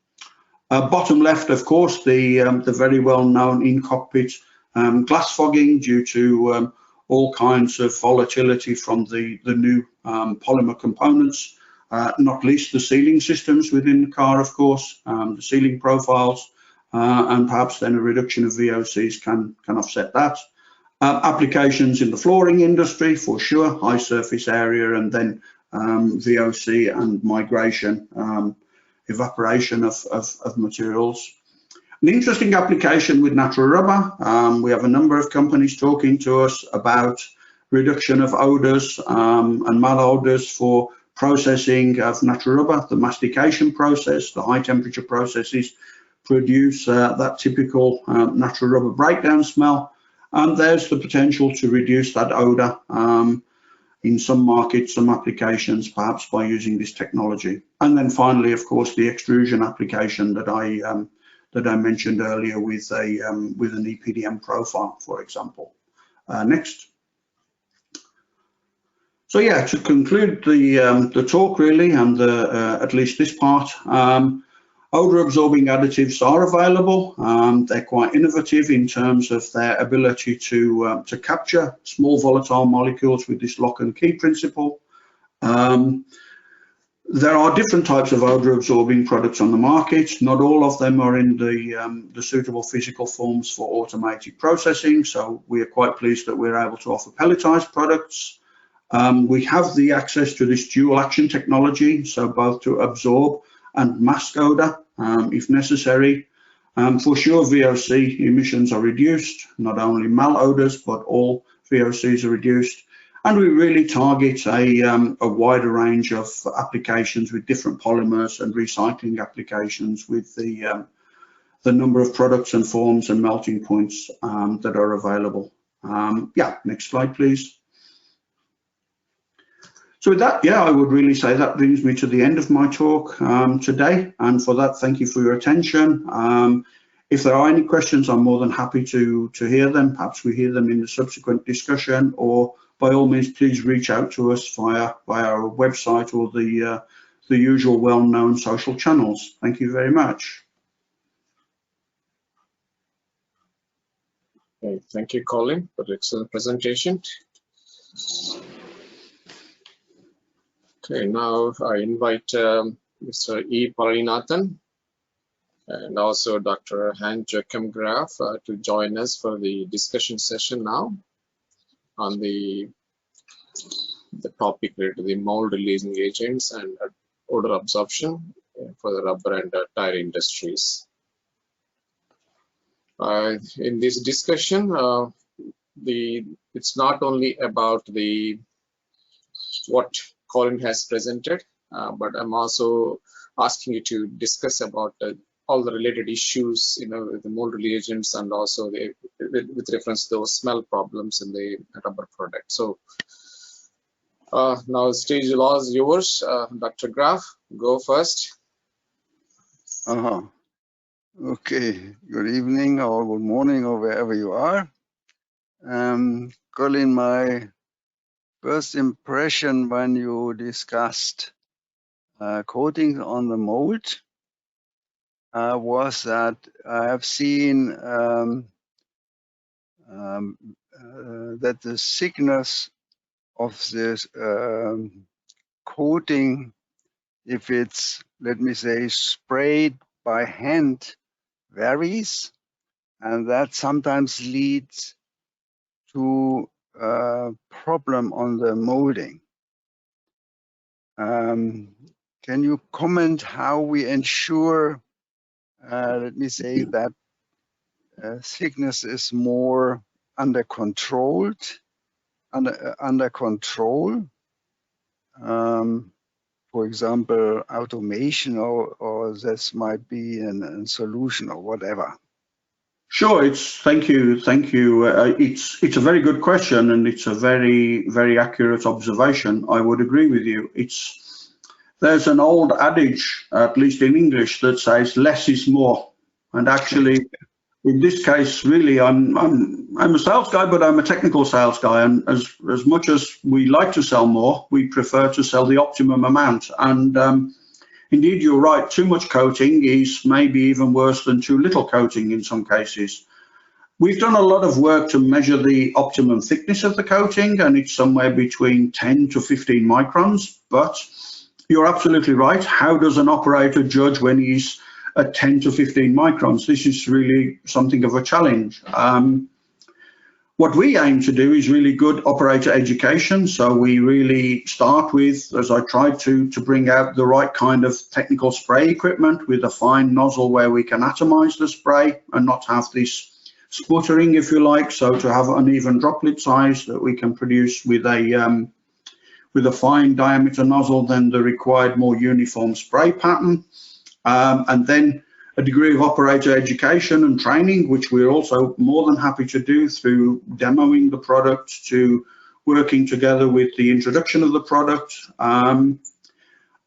Bottom left, of course, the very well-known in-cockpit glass fogging due to all kinds of volatility from the new polymer components, not least the sealing systems within the car, of course, the sealing profiles, and perhaps then a reduction of VOCs can offset that. Applications in the flooring industry, for sure, high surface area, and then VOC and migration, evaporation of materials. An interesting application with natural rubber. We have a number of companies talking to us about reduction of odors and malodors for processing of natural rubber. The mastication process, the high temperature processes produce that typical natural rubber breakdown smell, and there's the potential to reduce that odor in some markets, some applications, perhaps by using this technology. And then finally, of course, the extrusion application that I mentioned earlier with an EPDM profile, for example. Next. So yeah, to conclude the talk really, and at least this part, odor absorbing additives are available. They're quite innovative in terms of their ability to capture small volatile molecules with this lock and key principle. There are different types of odor absorbing products on the market. Not all of them are in the suitable physical forms for automated processing. So we are quite pleased that we're able to offer pelletized products. We have the access to this dual action technology, so both to absorb and mask odor if necessary. For sure, VOC emissions are reduced, not only malodors, but all VOCs are reduced. And we really target a wider range of applications with different polymers and recycling applications with the number of products and forms and melting points that are available. Yeah, next slide, please. So with that, yeah, I would really say that brings me to the end of my talk today. And for that, thank you for your attention. If there are any questions, I'm more than happy to hear them. Perhaps we hear them in the subsequent discussion, or by all means, please reach out to us via our website or the usual well-known social channels. Thank you very much. Okay, thank you, Colin, for the excellent presentation. Okay, now I invite Mr. E. Parinathan and also Dr. Hans Joachim Graf to join us for the discussion session now on the topic related to the mold releasing agents and odor absorption for the rubber and tire industries. In this discussion, it's not only about what Colin has presented, but I'm also asking you to discuss about all the related issues, with the mold reagents and also with reference to those smell problems in the rubber product. So now stage is yours. Dr. Graf, go first. Okay, good evening or good morning or wherever you are. Colin, my first impression when you discussed coatings on the mold was that I have seen that the thickness of this coating, if it's, let me say, sprayed by hand, varies, and that sometimes leads to a problem on the molding. Can you comment how we ensure, let me say, that thickness is more under control? For example, automation, or this might be a solution or whatever. Sure, thank you. It's a very good question, and it's a very, very accurate observation. I would agree with you. There's an old adage, at least in English, that says less is more. And actually, in this case, really, I'm a sales guy, but I'm a technical sales guy. And as much as we like to sell more, we prefer to sell the optimum amount. And indeed, you're right, too much coating is maybe even worse than too little coating in some cases. We've done a lot of work to measure the optimum thickness of the coating, and it's somewhere between 10 to 15 microns. But you're absolutely right. How does an operator judge when he's at 10 to 15 microns? This is really something of a challenge. What we aim to do is really good operator education. So we really start with, as I tried to bring out the right kind of technical spray equipment with a fine nozzle where we can atomize the spray and not have this sputtering, if you like. So to have uneven droplet size that we can produce with a fine diameter nozzle, then the required more uniform spray pattern. And then a degree of operator education and training, which we're also more than happy to do through demoing the product to working together with the introduction of the product.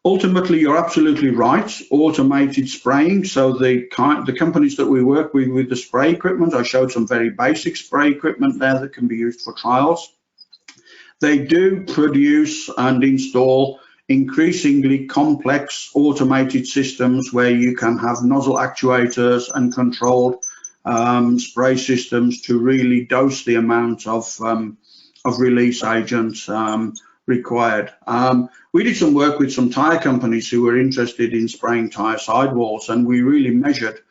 Ultimately, you're absolutely right, automated spraying. So the companies that we work with the spray equipment, I showed some very basic spray equipment there that can be used for trials. They do produce and install increasingly complex automated systems where you can have nozzle actuators and controlled spray systems to really dose the amount of release agents required. We did some work with some tire companies who were interested in spraying tire sidewalls, and we really measured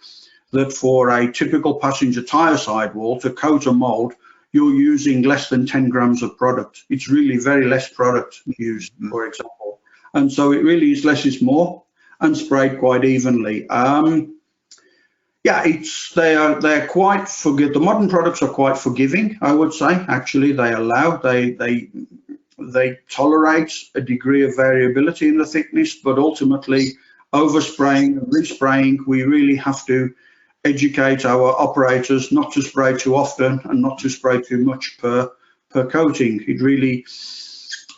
that for a typical passenger tire sidewall to coat a mold, you're using less than 10 grams of product. It's really very less product used, for example. And so it really is less is more and sprayed quite evenly. Yeah, they're quite the modern products are quite forgiving, I would say. Actually, they tolerate a degree of variability in the thickness, but ultimately overspraying and respraying, we really have to educate our operators not to spray too often and not to spray too much per coating. It really,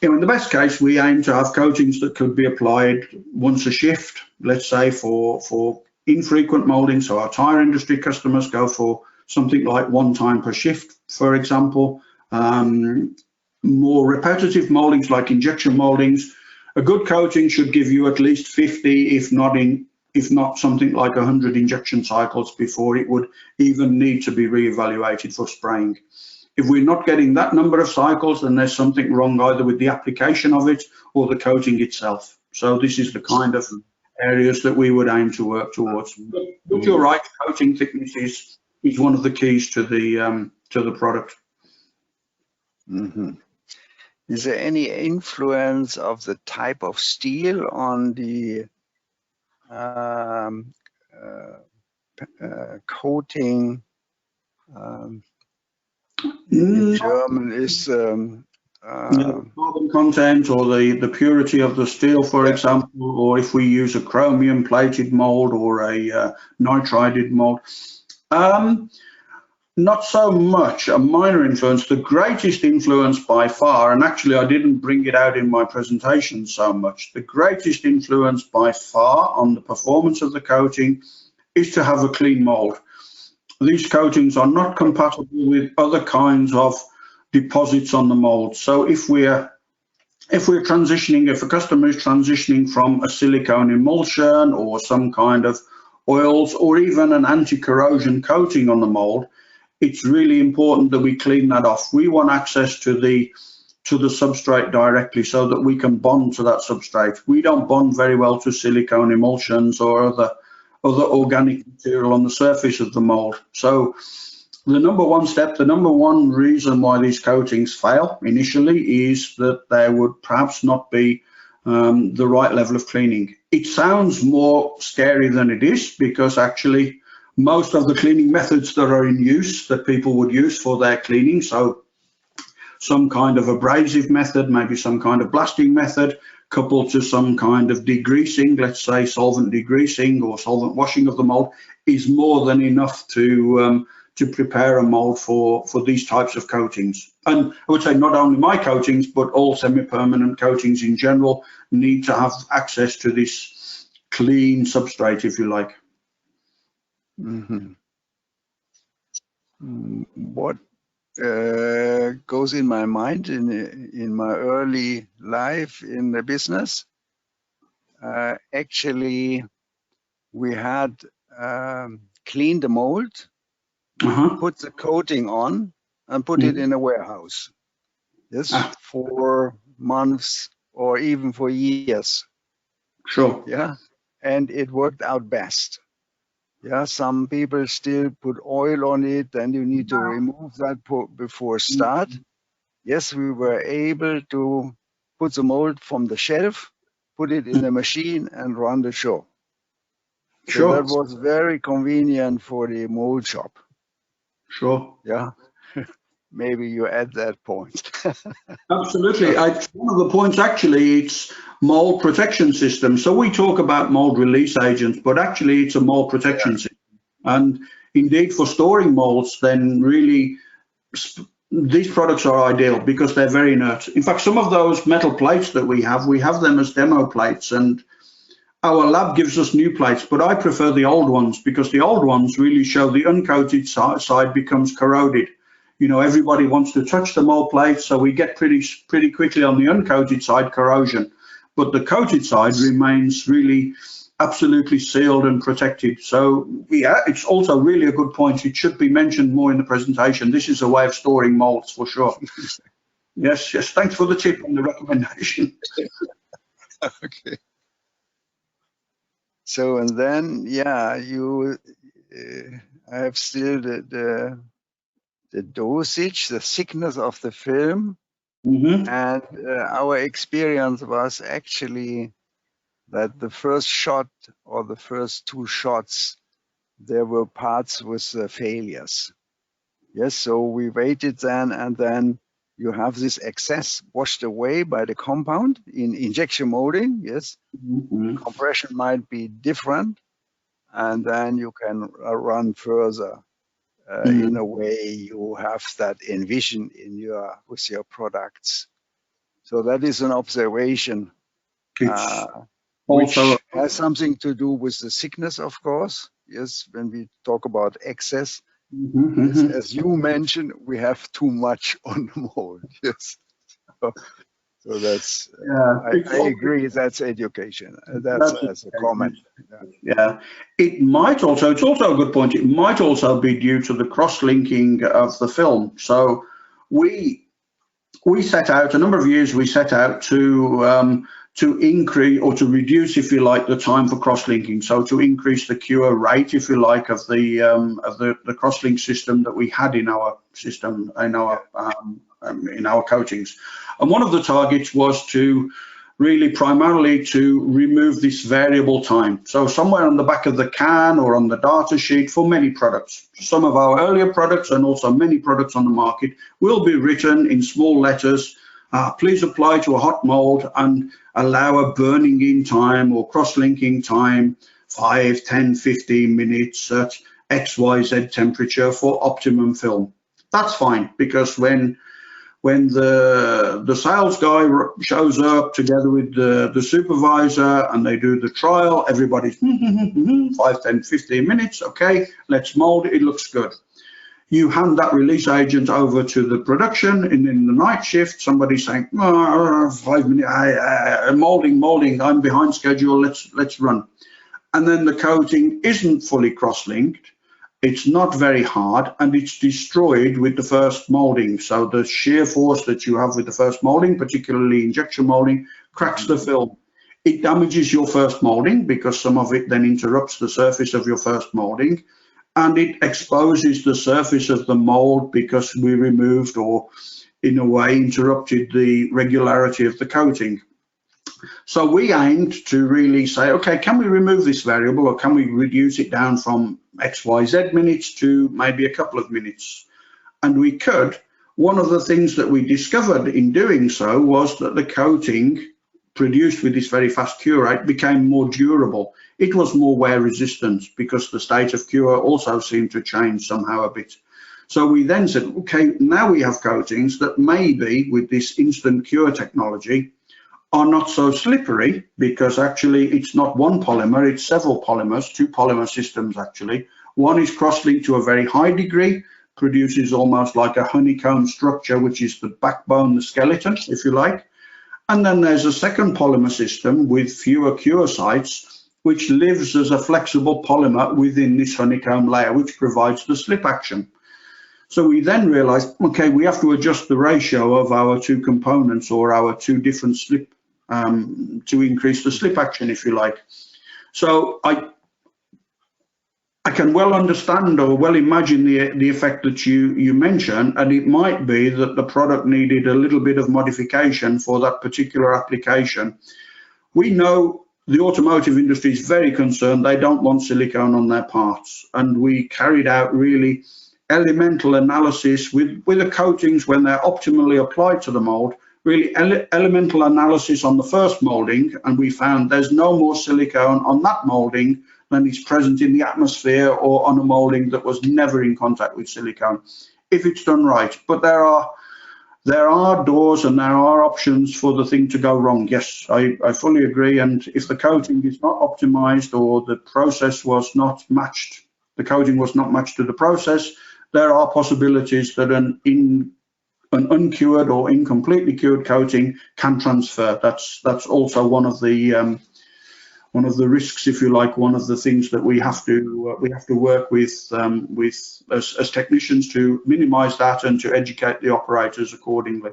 in the best case, we aim to have coatings that could be applied once a shift, let's say for infrequent molding. So our tire industry customers go for something like 1 time per shift, for example. More repetitive moldings like injection moldings, a good coating should give you at least 50, if not something like 100 injection cycles before it would even need to be reevaluated for spraying. If we're not getting that number of cycles, then there's something wrong either with the application of it or the coating itself. So this is the kind of areas that we would aim to work towards. But you're right, coating thickness is one of the keys to the product. Mm-hmm. Is there any influence of the type of steel on the coating? In German is the carbon content or the purity of the steel, for example, or if we use a chromium plated mold or a nitrided mold. Not so much, a minor influence. The greatest influence by far, and actually I didn't bring it out in my presentation so much, the greatest influence by far on the performance of the coating is to have a clean mold. These coatings are not compatible with other kinds of deposits on the mold. So if a customer is transitioning from a silicone emulsion or some kind of oils or even an anti-corrosion coating on the mold, it's really important that we clean that off. We want access to the substrate directly so that we can bond to that substrate. We don't bond very well to silicone emulsions or other organic material on the surface of the mold. So the number one reason why these coatings fail initially is that there would perhaps not be the right level of cleaning. It sounds more scary than it is, because actually most of the cleaning methods that are in use that people would use for their cleaning, so some kind of abrasive method, maybe some kind of blasting method, coupled to some kind of degreasing, let's say solvent degreasing or solvent washing of the mold, is more than enough to prepare a mold for these types of coatings. And I would say not only my coatings, but all semi-permanent coatings in general need to have access to this clean substrate, if you like. Mm-hmm. What goes in my mind in my early life in the business, actually we had cleaned the mold, put the coating on and put it in a warehouse. Yes, for months or even for years. Sure. Yeah, and it worked out best. Yeah, some people still put oil on it, and you need to remove that before start. Yes, we were able to put the mold from the shelf, put it in the machine and run the show. So that was very convenient for the mold shop. Sure. Yeah, maybe you add that point. Absolutely. One of the points, actually, it's mold protection system. So we talk about mold release agents, but actually it's a mold protection system. And indeed, for storing molds, then really these products are ideal because they're very inert. In fact, some of those metal plates that we have them as demo plates, and our lab gives us new plates, but I prefer the old ones because the old ones really show the uncoated side becomes corroded. You know, everybody wants to touch the mold plate, so we get pretty quickly on the uncoated side corrosion, but the coated side remains really absolutely sealed and protected. So yeah, it's also really a good point. It should be mentioned more in the presentation. This is a way of storing molds for sure. Yes, thanks for the tip and the recommendation. Okay. So, and then, yeah, I have still the dosage, the thickness of the film. And our experience was actually that the first shot or the first two shots, there were parts with failures. Yes, so we waited then, and then you have this excess washed away by the compound in injection molding. Yes, compression might be different, and then you can run further. In a way, you have that envisioned with your products. So that is an observation, which has something to do with the thickness, of course. Yes, when we talk about excess, yes, as you mentioned, we have too much on the mold. Yes, so that's. I agree. That's education. That's as a comment. Yeah, it might also. It's also a good point. It might also be due to the cross-linking of the film. So we set out a number of years. We set out to increase or to reduce, if you like, the time for cross-linking. So to increase the cure rate, if you like, of the cross-link system that we had in our system, in our coatings. And one of the targets was to really primarily to remove this variable time. So somewhere on the back of the can or on the data sheet for many products, some of our earlier products and also many products on the market will be written in small letters. Please apply to a hot mold and allow a burning in time or cross-linking time, 5, 10, 15 minutes at XYZ temperature for optimum film. That's fine, because when the sales guy shows up together with the supervisor and they do the trial, everybody's 5, 10, 15 minutes, okay, let's mold, it looks good. You hand that release agent over to the production, and in the night shift, somebody's saying, 5 minutes, molding, I'm behind schedule, let's run. And then the coating isn't fully cross-linked, it's not very hard, and it's destroyed with the first molding. So the shear force that you have with the first molding, particularly injection molding, cracks the film. It damages your first molding because some of it then interrupts the surface of your first molding. And it exposes the surface of the mold because we removed or in a way interrupted the regularity of the coating. So we aimed to really say, okay, can we remove this variable or can we reduce it down from XYZ minutes to maybe a couple of minutes? And we could. One of the things that we discovered in doing so was that the coating produced with this very fast cure rate became more durable. It was more wear resistant because the state of cure also seemed to change somehow a bit. So we then said, okay, now we have coatings that maybe with this instant cure technology are not so slippery, because actually it's not one polymer, it's several polymers, 2 polymer systems actually. One is cross-linked to a very high degree, produces almost like a honeycomb structure, which is the backbone, the skeleton, if you like. And then there's a second polymer system with fewer cure sites, which lives as a flexible polymer within this honeycomb layer, which provides the slip action. So we then realized, okay, we have to adjust the ratio of our 2 components or our 2 different slip to increase the slip action, if you like. So I can well understand or well imagine the effect that you mentioned, and it might be that the product needed a little bit of modification for that particular application. We know the automotive industry is very concerned. They don't want silicone on their parts, and we carried out really elemental analysis with the coatings when they're optimally applied to the mold, really elemental analysis on the first molding, and we found there's no more silicone on that molding than is present in the atmosphere or on a molding that was never in contact with silicone, if it's done right. But there are doors and there are options for the thing to go wrong. Yes, I fully agree. And if the coating is not optimized or the process was not matched, the coating was not matched to the process, there are possibilities that an uncured or incompletely cured coating can transfer. That's also one of the risks, if you like, one of the things that we have to work with as technicians to minimize that and to educate the operators accordingly.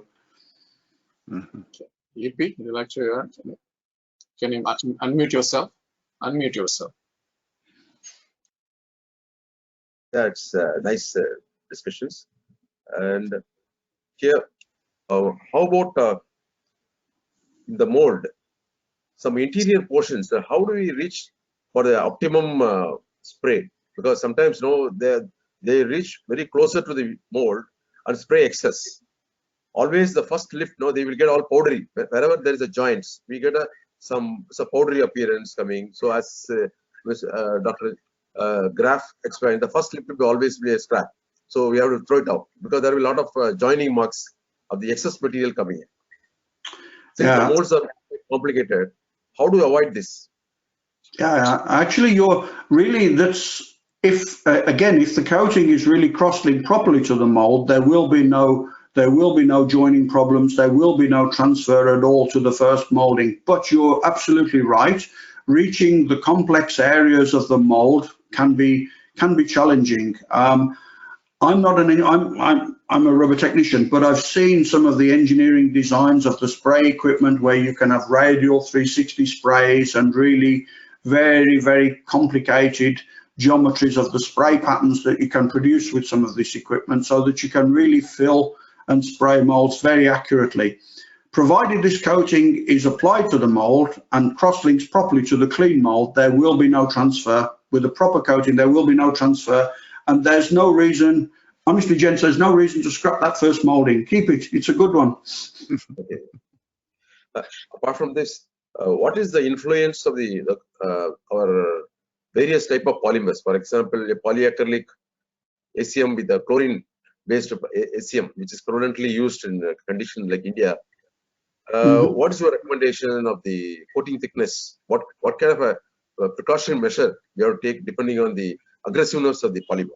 Mm-hmm. Yippee, would you like to add? Can you unmute yourself? Unmute yourself. That's nice discussions. And here, how about the mold? Some interior portions, how do we reach for the optimum spray? Because sometimes they reach very closer to the mold and spray excess. Always the first lift, they will get all powdery. Wherever there is a joints, we get some powdery appearance coming. So as Dr. Graf explained, the first lift will always be a scrap. So we have to throw it out because there will be a lot of joining marks of the excess material coming in. Since the molds are complicated, how do you avoid this? Yeah, actually, if the coating is really cross-linked properly to the mold, there will be no joining problems. There will be no transfer at all to the first molding. But you're absolutely right. Reaching the complex areas of the mold can be challenging. I'm not I'm a rubber technician, but I've seen some of the engineering designs of the spray equipment where you can have radial 360 sprays and really very, very complicated geometries of the spray patterns that you can produce with some of this equipment so that you can really fill and spray molds very accurately. Provided this coating is applied to the mold and cross-links properly to the clean mold, there will be no transfer. With a proper coating, there will be no transfer. And there's no reason, honestly, gents, there's no reason to scrap that first molding. Keep it. It's a good one. Okay. Apart from this, what is the influence of our various type of polymers? For example, a polyacrylic ACM with a chlorine-based ACM, which is currently used in conditions like India. What is your recommendation of the coating thickness? What kind of a precautionary measure you have to take depending on the aggressiveness of the polymer?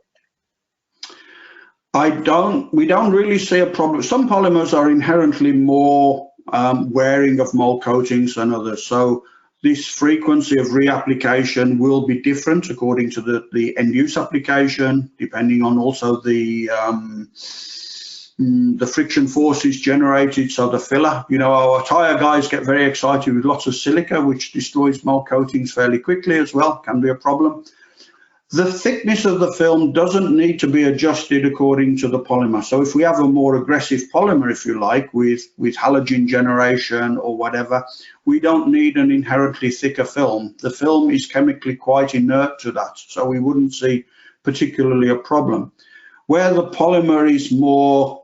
We don't really see a problem. Some polymers are inherently more wearing of mold coatings than others. So this frequency of reapplication will be different according to the end use application, depending on also the friction forces generated. So the filler, you know, our Tyre guys get very excited with lots of silica, which destroys mold coatings fairly quickly as well, can be a problem. The thickness of the film doesn't need to be adjusted according to the polymer. So if we have a more aggressive polymer, if you like, with halogen generation or whatever, we don't need an inherently thicker film. The film is chemically quite inert to that, so we wouldn't see particularly a problem. Where the polymer is more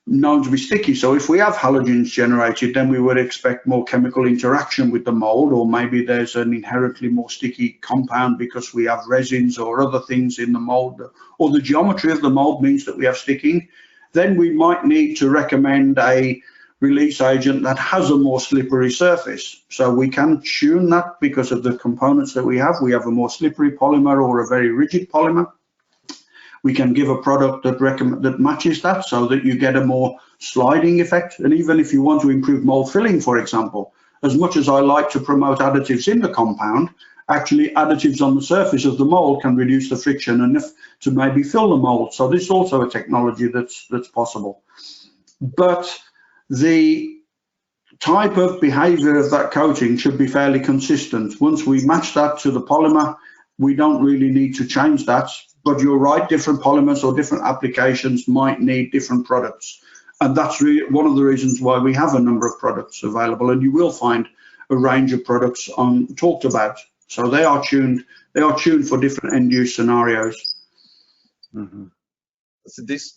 known to be sticky, so if we have halogens generated, then we would expect more chemical interaction with the mold, or maybe there's an inherently more sticky compound because we have resins or other things in the mold, or the geometry of the mold means that we have sticking. Then we might need to recommend a release agent that has a more slippery surface. So we can tune that because of the components that we have. We have a more slippery polymer or a very rigid polymer. We can give a product that matches that so that you get a more sliding effect. And even if you want to improve mold filling, for example, as much as I like to promote additives in the compound, actually additives on the surface of the mold can reduce the friction enough to maybe fill the mold. So this is also a technology that's possible. But the type of behavior of that coating should be fairly consistent. Once we match that to the polymer, we don't really need to change that. But you're right, different polymers or different applications might need different products. And that's really one of the reasons why we have a number of products available. And you will find a range of products talked about. So they are tuned for different end use scenarios. Mm-hmm. So this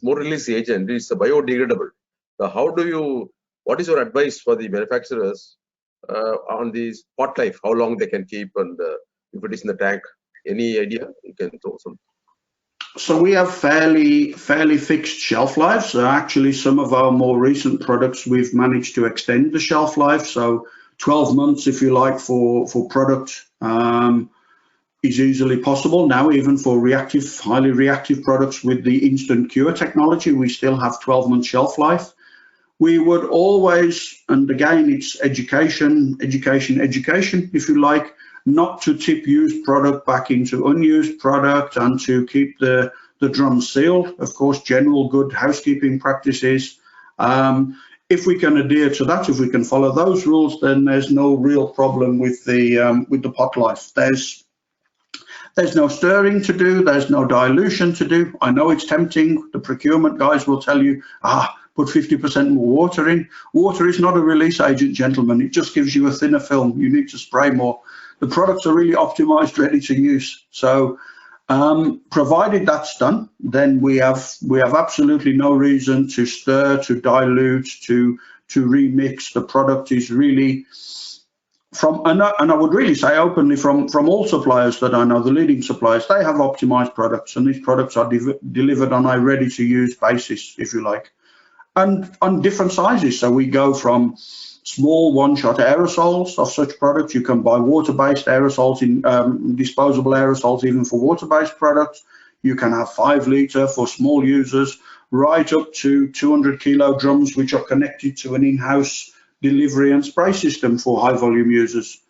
mold release agent is biodegradable. So what is your advice for the manufacturers on the spot life? How long they can keep, and if it is in the tank? Any idea? You can throw some. So we have fairly fixed shelf lives. So actually, some of our more recent products, we've managed to extend the shelf life. So 12 months, if you like, for product is easily possible now. Even for highly reactive products with the instant cure technology, we still have 12-month shelf life. We would always, and again, it's education, if you like, not to tip used product back into unused product and to keep the drum sealed. Of course, general good housekeeping practices. If we can adhere to that, if we can follow those rules, then there's no real problem with the pot life. There's no stirring to do, there's no dilution to do. I know it's tempting. The procurement guys will tell you, put 50% more water in. Water is not a release agent, gentlemen. It just gives you a thinner film. You need to spray more. The products are really optimized, ready to use. So provided that's done, then we have absolutely no reason to stir, to dilute, to remix. The product is really and I would really say openly from all suppliers that I know, the leading suppliers, they have optimized products, and these products are delivered on a ready to use basis, if you like, and on different sizes. So we go from small one-shot aerosols of such products. You can buy water-based aerosols, in disposable aerosols, even for water-based products. You can have 5 litre for small users, right up to 200 kilo drums, which are connected to an in-house delivery and spray system for high volume users.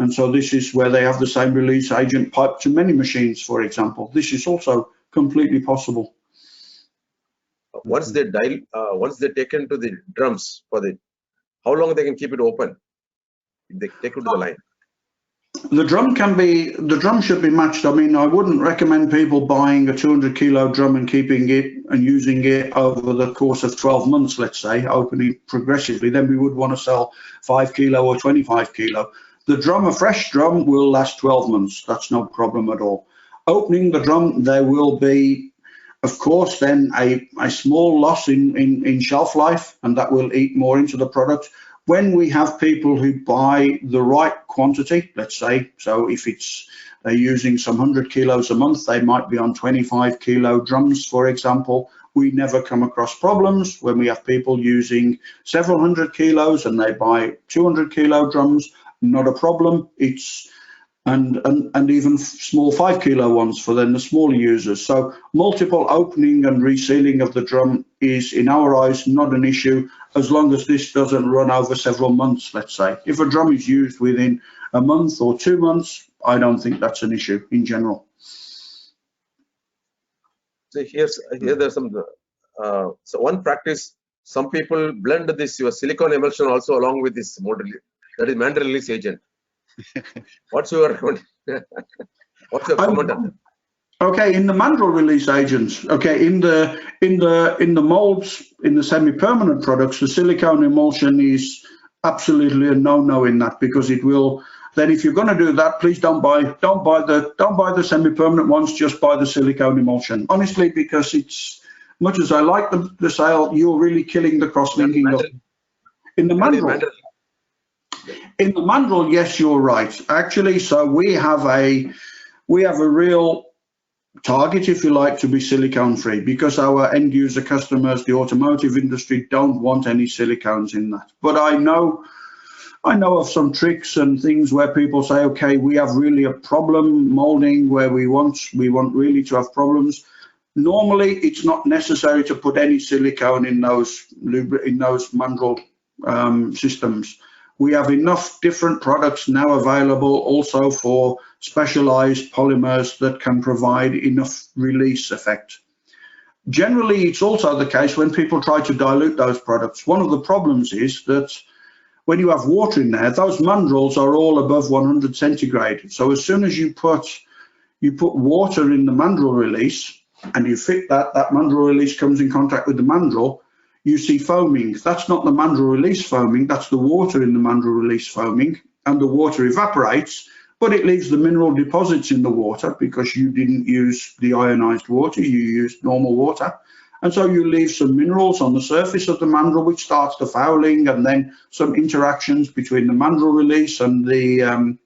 And so this is where they have the same release agent piped to many machines, for example. This is also completely possible. Once they take into the drums how long they can keep it open? They take it to the line. The drum should be matched. I mean, I wouldn't recommend people buying a 200 kilo drum and keeping it and using it over the course of 12 months, let's say, opening progressively. Then we would want to sell 5 kilo or 25 kilo. The drum, a fresh drum, will last 12 months. That's no problem at all. Opening the drum, there will be, of course, then a small loss in shelf life, and that will eat more into the product. When we have people who buy the right quantity, let's say, so if they're using some 100 kilos a month, they might be on 25 kilo drums, for example. We never come across problems. When we have people using several hundred kilos and they buy 200 kilo drums, not a problem. And even small 5 kilo ones for then the smaller users. So multiple opening and resealing of the drum is, in our eyes, not an issue, as long as this doesn't run over several months, let's say. If a drum is used within a month or 2 months, I don't think that's an issue in general. So here there's some so one practice, some people blend your silicone emulsion also along with this mold release, that is Mandrel release agent. What's your comment on that? Okay, in the Mandrel release agents, okay, in the molds, in the semi-permanent products, the silicone emulsion is absolutely a no-no in that, because it will. Then, if you're going to do that, please don't buy the semi-permanent ones. Just buy the silicone emulsion. Honestly, because it's, much as I like the sale, you're really killing the cross-linking of in the Mandrel. In the Mandrel, yes, you're right. Actually, so we have a real target, if you like, to be silicone free, because our end user customers, the automotive industry, don't want any silicones in that. But I know of some tricks and things where people say, okay, we have really a problem molding where we want really to have problems. Normally, it's not necessary to put any silicone in those Mandrel systems. We have enough different products now available also for specialized polymers that can provide enough release effect. Generally, it's also the case when people try to dilute those products. One of the problems is that when you have water in there, those mandrels are all above 100 centigrade. So as soon as you put water in the mandrel release and you fit that mandrel release comes in contact with the mandrel, you see foaming. That's not the mandrel release foaming, that's the water in the mandrel release foaming, and the water evaporates, but it leaves the mineral deposits in the water because you didn't use the ionized water, you used normal water. And so you leave some minerals on the surface of the mandrel, which starts the fouling, and then some interactions between the mandrel release and the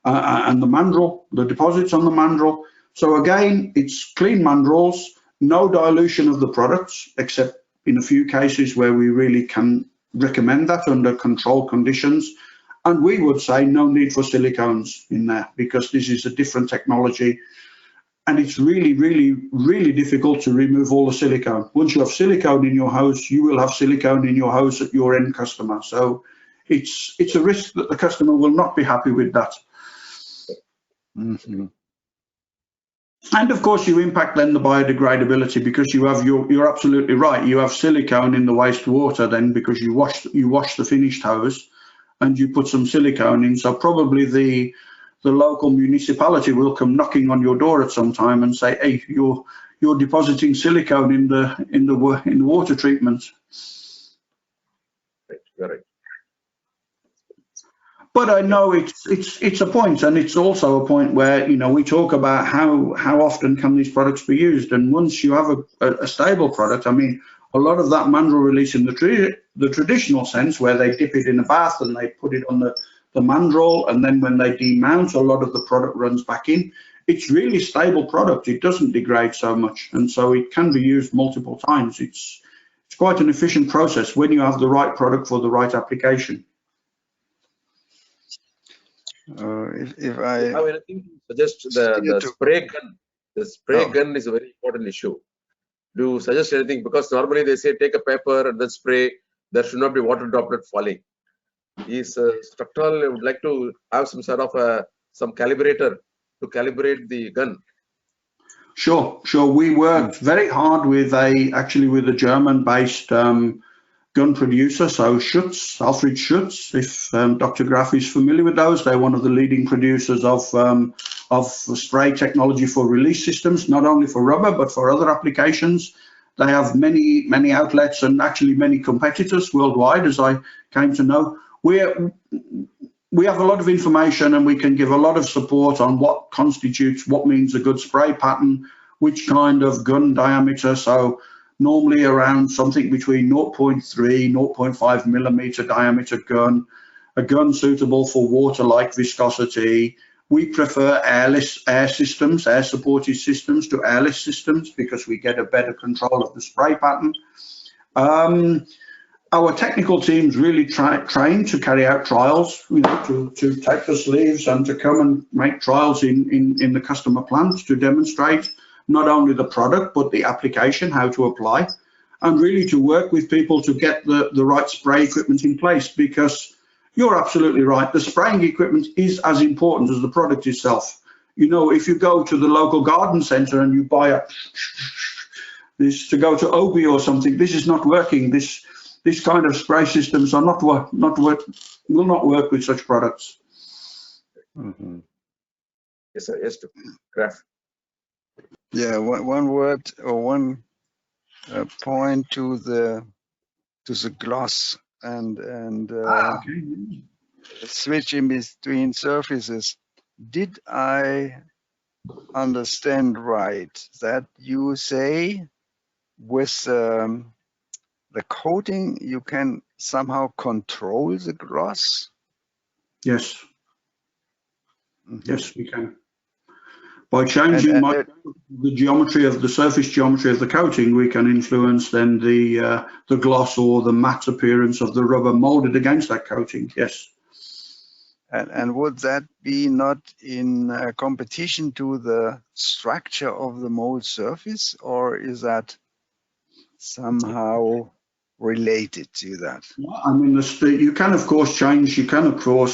mandrel, the deposits on the mandrel. So again, it's clean mandrels, no dilution of the products, except in a few cases where we really can recommend that under controlled conditions. And we would say no need for silicones in there, because this is a different technology. And it's really, really, really difficult to remove all the silicone. Once you have silicone in your hose, you will have silicone in your hose at your end customer. So it's a risk that the customer will not be happy with that. Mm-hmm. And of course, you impact then the biodegradability, because you have you're absolutely right. You have silicone in the wastewater then, because you wash the finished hose and you put some silicone in. So probably the local municipality will come knocking on your door at some time and say, "Hey, you're depositing silicone in the water treatment." Right. But I know it's a point, and it's also a point where, you know, we talk about how often can these products be used, and once you have a stable product, I mean, a lot of that mandrel release in the traditional sense, where they dip it in a bath and they put it on the mandrel, and then when they demount, a lot of the product runs back in. It's really stable product. It doesn't degrade so much, and so it can be used multiple times. It's quite an efficient process when you have the right product for the right application. If I have anything to suggest, the spray gun. The spray gun is a very important issue. Do you suggest anything? Because normally they say take a paper and then spray. There should not be water droplet falling. is structural. I would like to have some sort of some calibrator to calibrate the gun. Sure. We worked very hard with a German-based gun producer, so Schutz, Alfred Schutz. If Dr. Graf is familiar with those, they're one of the leading producers of spray technology for release systems, not only for rubber but for other applications. They have many outlets and actually many competitors worldwide, as I came to know. We have a lot of information and we can give a lot of support on what means a good spray pattern, which kind of gun diameter. So normally around something between 0.3, 0.5 millimeter diameter gun, a gun suitable for water-like viscosity. We prefer air systems, air-supported systems to airless systems because we get a better control of the spray pattern. Our technical teams really train to carry out trials, to take the sleeves and to come and make trials in the customer plants to demonstrate not only the product but the application, how to apply, and really to work with people to get the right spray equipment in place, because you're absolutely right. The spraying equipment is as important as the product itself. If you go to the local garden center and you buy this to go to Obi or something, this is not working. This kind of spray systems are will not work with such products. Mm-hmm. Yes, sir. Yes, Graf. Yeah, one word or one point to the gloss and switching between surfaces. Did I understand right that you say with the coating you can somehow control the gloss? Yes. Mm-hmm. Yes, we can. By changing the geometry of the surface geometry of the coating, we can influence then the gloss or the matte appearance of the rubber molded against that coating. Yes. And would that be not in competition to the structure of the mold surface, or is that somehow related to that? I mean, you can of course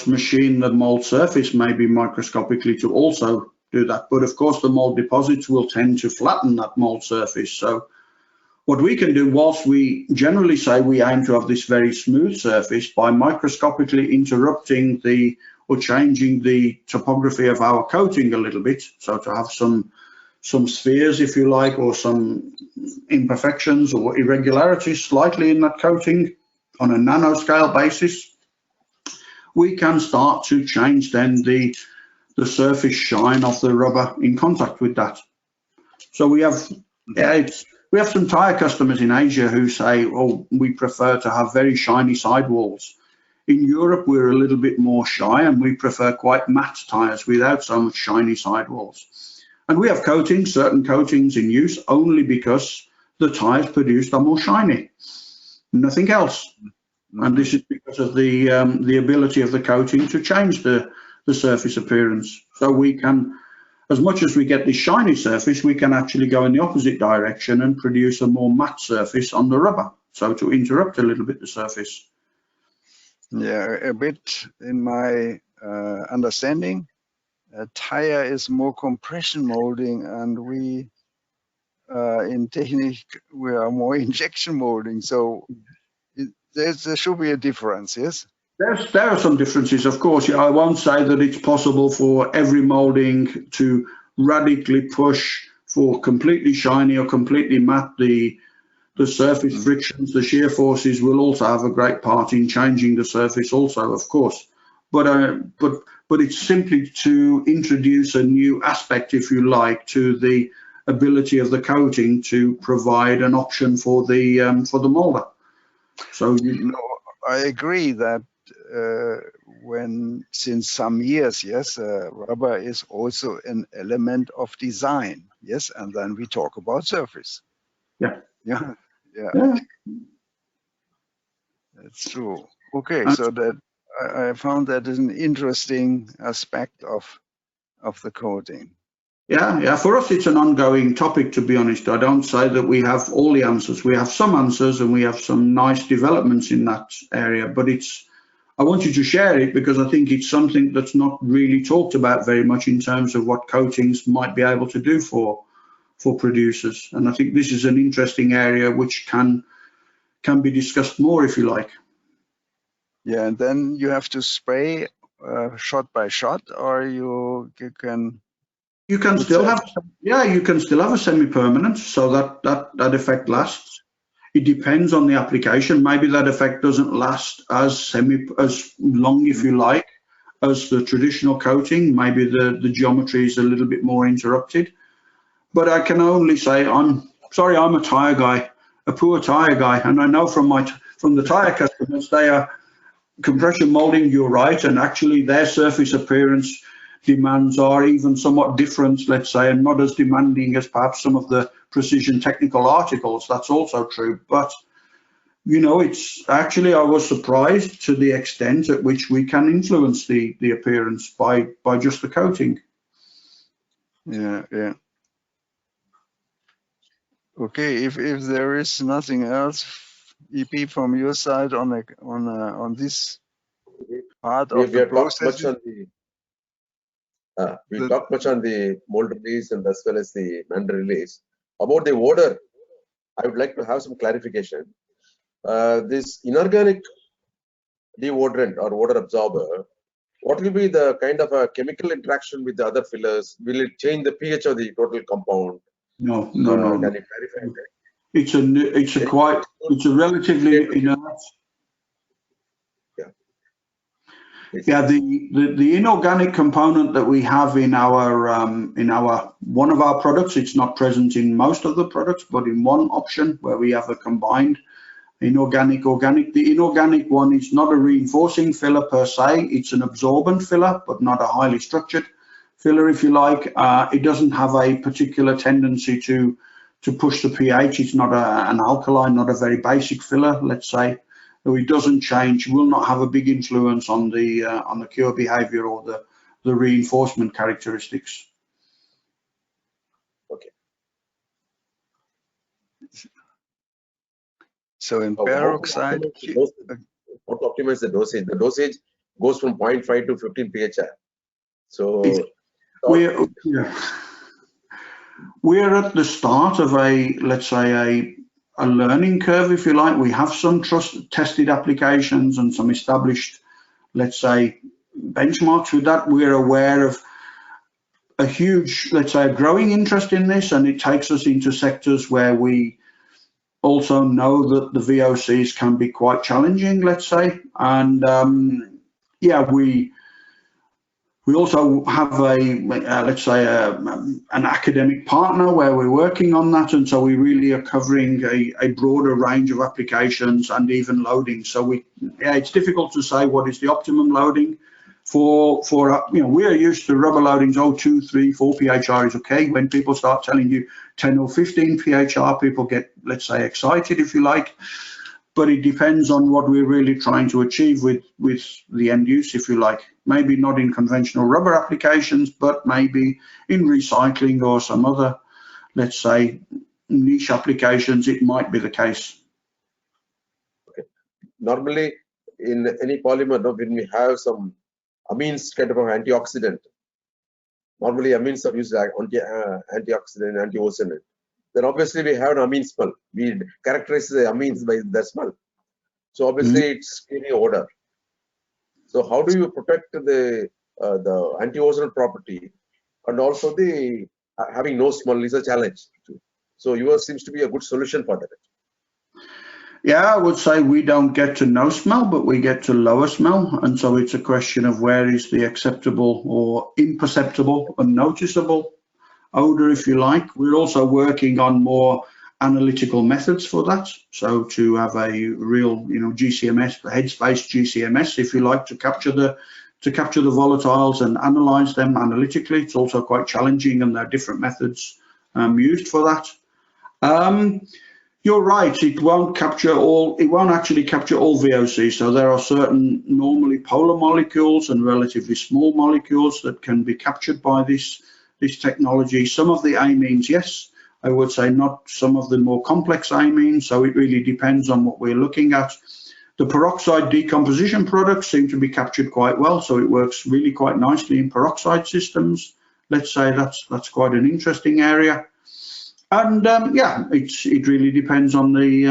machine the mold surface maybe microscopically to also do that, but of course the mold deposits will tend to flatten that mold surface. So what we can do, whilst we generally say we aim to have this very smooth surface, by microscopically interrupting or changing the topography of our coating a little bit, so to have some spheres, if you like, or some imperfections or irregularities slightly in that coating on a nanoscale basis, we can start to change then the surface shine of the rubber in contact with that. So we have some tire customers in Asia who say, oh, we prefer to have very shiny sidewalls. In Europe, we're a little bit more shy and we prefer quite matte tires without so much shiny sidewalls. And we have certain coatings in use only because the tires produced are more shiny, nothing else. And this is because of the ability of the coating to change the surface appearance. So we can, as much as we get this shiny surface, we can actually go in the opposite direction and produce a more matte surface on the rubber. So to interrupt a little bit the surface. Yeah, a bit in my understanding. Tyre is more compression molding, and we in Technic we are more injection molding. So there should be a difference, yes? There are some differences, of course. I won't say that it's possible for every molding to radically push for completely shiny or completely matte. The surface frictions, the shear forces will also have a great part in changing the surface also, of course. But it's simply to introduce a new aspect, if you like, to the ability of the coating to provide an option for the molder. So I agree that since some years, yes, rubber is also an element of design, yes, and then we talk about surface. Yeah. That's true. Okay, so that I found that is an interesting aspect of the coating. Yeah. For us, it's an ongoing topic, to be honest. I don't say that we have all the answers. We have some answers and we have some nice developments in that area, but it's I wanted to share it because I think it's something that's not really talked about very much in terms of what coatings might be able to do for producers. And I think this is an interesting area which can be discussed more, if you like. Yeah, and then you have to spray shot by shot, or you can. You can still have, you can still have a semi-permanent, so that effect lasts. It depends on the application. Maybe that effect doesn't last as long, if you like, as the traditional coating. Maybe the geometry is a little bit more interrupted. But I can only say, I'm a tyre guy, a poor tyre guy, and I know from the tyre customers, they are compression moulding. You're right, and actually their surface appearance demands are even somewhat different, let's say, and not as demanding as perhaps some of the precision technical articles. That's also true. But, you know, it's actually, I was surprised to the extent at which we can influence the appearance by just the coating. Yeah, yeah. Okay, if there is nothing else, EP, from your side on this part of the process. We talked much on the mold release and as well as the Mandrel release. About the odor, I would like to have some clarification. This inorganic deodorant or odor absorber, what will be the kind of a chemical interaction with the other fillers? Will it change the pH of the total compound? No. Can you clarify that? It's a relatively inert. Yeah, the inorganic component that we have in our one of our products, it's not present in most of the products, but in one option where we have a combined inorganic, organic. The inorganic one is not a reinforcing filler per se, it's an absorbent filler, but not a highly structured filler, if you like. It doesn't have a particular tendency to push the pH. It's not an alkaline, not a very basic filler, let's say. So it doesn't change, will not have a big influence on the cure behavior or the reinforcement characteristics. Okay. So in peroxide, how to optimize the dosage? The dosage goes from 0.5 to 15 pHI. So we're at the start of let's say a learning curve, if you like. We have some tested applications and some established, let's say, benchmarks with that. We're aware of a huge, let's say, a growing interest in this, and it takes us into sectors where we also know that the VOCs can be quite challenging, let's say. And yeah, we also have let's say, an academic partner where we're working on that, and so we really are covering a broader range of applications and even loading. So it's difficult to say what is the optimum loading for we are used to rubber loadings. 2, 3, 4 pHR is okay. When people start telling you 10 or 15 pHR, people get, let's say, excited, if you like. But it depends on what we're really trying to achieve with the end use, if you like. Maybe not in conventional rubber applications, but maybe in recycling or some other, let's say, niche applications, it might be the case. Okay. Normally, in any polymer, when we have some amines kind of an antioxidant, normally amines are used like antioxidant, antioxidant. Then obviously we have an amine smell. We characterize the amines by the smell. So obviously it's giving odor. So how do you protect the antioxidant property, and also the having no smell is a challenge. So yours seems to be a good solution for that. Yeah, I would say we don't get to no smell, but we get to lower smell. And so it's a question of where is the acceptable or imperceptible, unnoticeable odor, if you like. We're also working on more analytical methods for that. So to have a real, GCMS, the headspace GCMS, if you like, to capture the volatiles and analyze them analytically. It's also quite challenging, and there are different methods used for that. You're right, it won't actually capture all VOCs. So there are certain normally polar molecules and relatively small molecules that can be captured by this technology. Some of the amines, yes, I would say not some of the more complex amines. So it really depends on what we're looking at. The peroxide decomposition products seem to be captured quite well, so it works really quite nicely in peroxide systems. Let's say that's quite an interesting area. And yeah, it really depends on the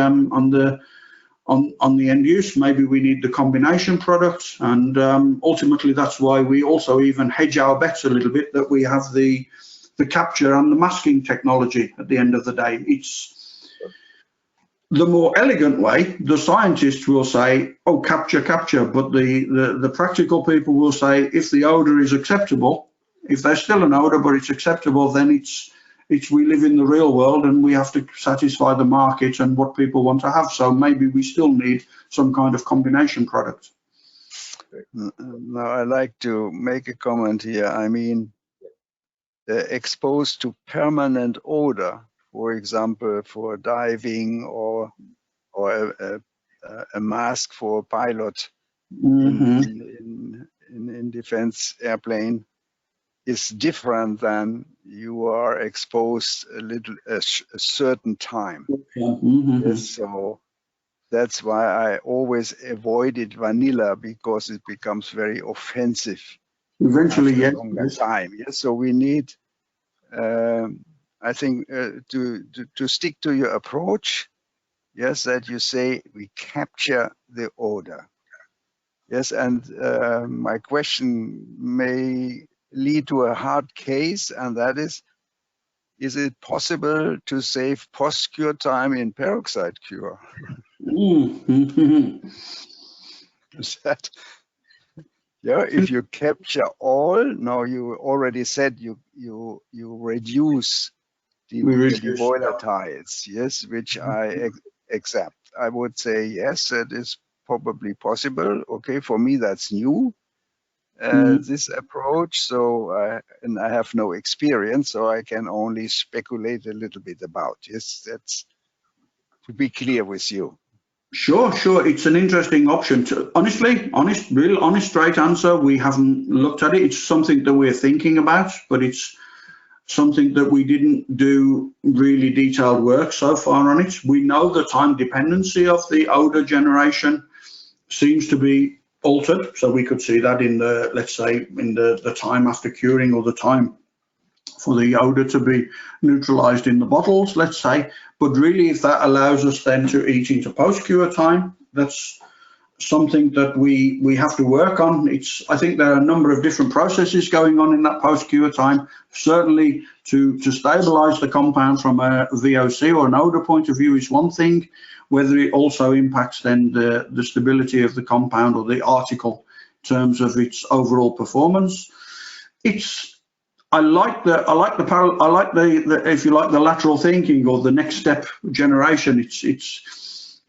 end use. Maybe we need the combination products, and ultimately that's why we also even hedge our bets a little bit, that we have the capture and the masking technology at the end of the day. It's the more elegant way. The scientists will say, oh, capture, but the practical people will say, if the odor is acceptable, if there's still an odor but it's acceptable, then it's we live in the real world and we have to satisfy the market and what people want to have. So maybe we still need some kind of combination product. Now I like to make a comment here. I mean, exposed to permanent odor, for example, for diving or a mask for a pilot in defense airplane, is different than you are exposed a certain time. Yes, so that's why I always avoided vanilla, because it becomes very offensive Eventually, after yes. a longer time. Yes, so we need, I think, to stick to your approach. Yes, that you say we capture the odor. Yes, and my question may lead to a hard case, and that is it possible to save post-cure time in peroxide cure? Is that, yeah, if you capture all, now you already said you reduce the volatiles, yes, which I accept. I would say yes, that is probably possible. Okay, for me that's new, this approach. So and I have no experience, so I can only speculate a little bit about. Yes, that's to be clear with you. Sure. It's an interesting option. Honest, straight answer. We haven't looked at it. It's something that we're thinking about, but it's something that we didn't do really detailed work so far on it. We know the time dependency of the odor generation seems to be altered. So we could see that in the, let's say, in the time after curing, or the time for the odor to be neutralized in the bottles, let's say. But really, if that allows us then to eat into post-cure time, that's something that we have to work on. I think there are a number of different processes going on in that post-cure time. Certainly to stabilize the compound from a VOC or an odor point of view is one thing. Whether it also impacts then the stability of the compound or the article in terms of its overall performance. I like the if you like, the lateral thinking or the next step generation. It's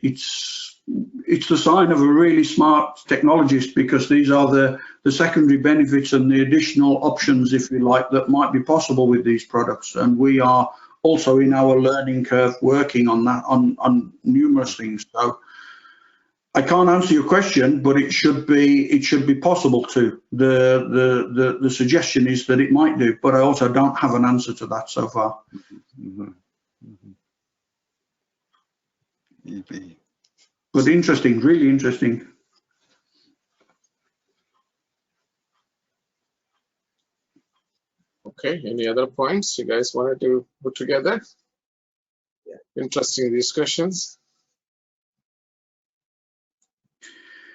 the sign of a really smart technologist, because these are the secondary benefits and the additional options, if you like, that might be possible with these products. And we are also in our learning curve working on that, on numerous things. So I can't answer your question, but it should be possible to. The suggestion is that it might do, but I also don't have an answer to that so far. But interesting, really interesting. Okay, any other points you guys wanted to put together? Yeah. Interesting discussions.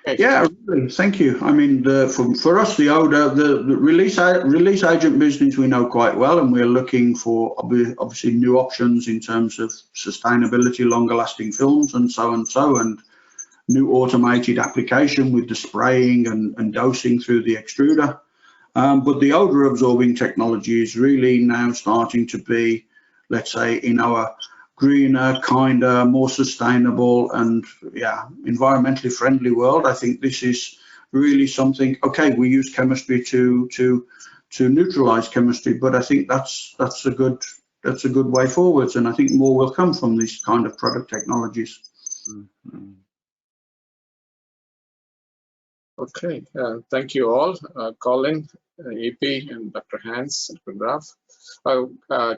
Okay. Yeah, really, thank you. I mean, for us, the odor, the release agent business we know quite well, and we're looking for obviously new options in terms of sustainability, longer lasting films, and so, and new automated application with the spraying and dosing through the extruder. But the odor absorbing technology is really now starting to be, let's say, in our greener, kinder, more sustainable, and environmentally friendly world. I think this is really something. Okay, we use chemistry to neutralize chemistry, but I think that's a good way forwards, and I think more will come from these kind of product technologies. Okay, thank you all, Colin, EP, and Dr. Hans, Dr. Graf.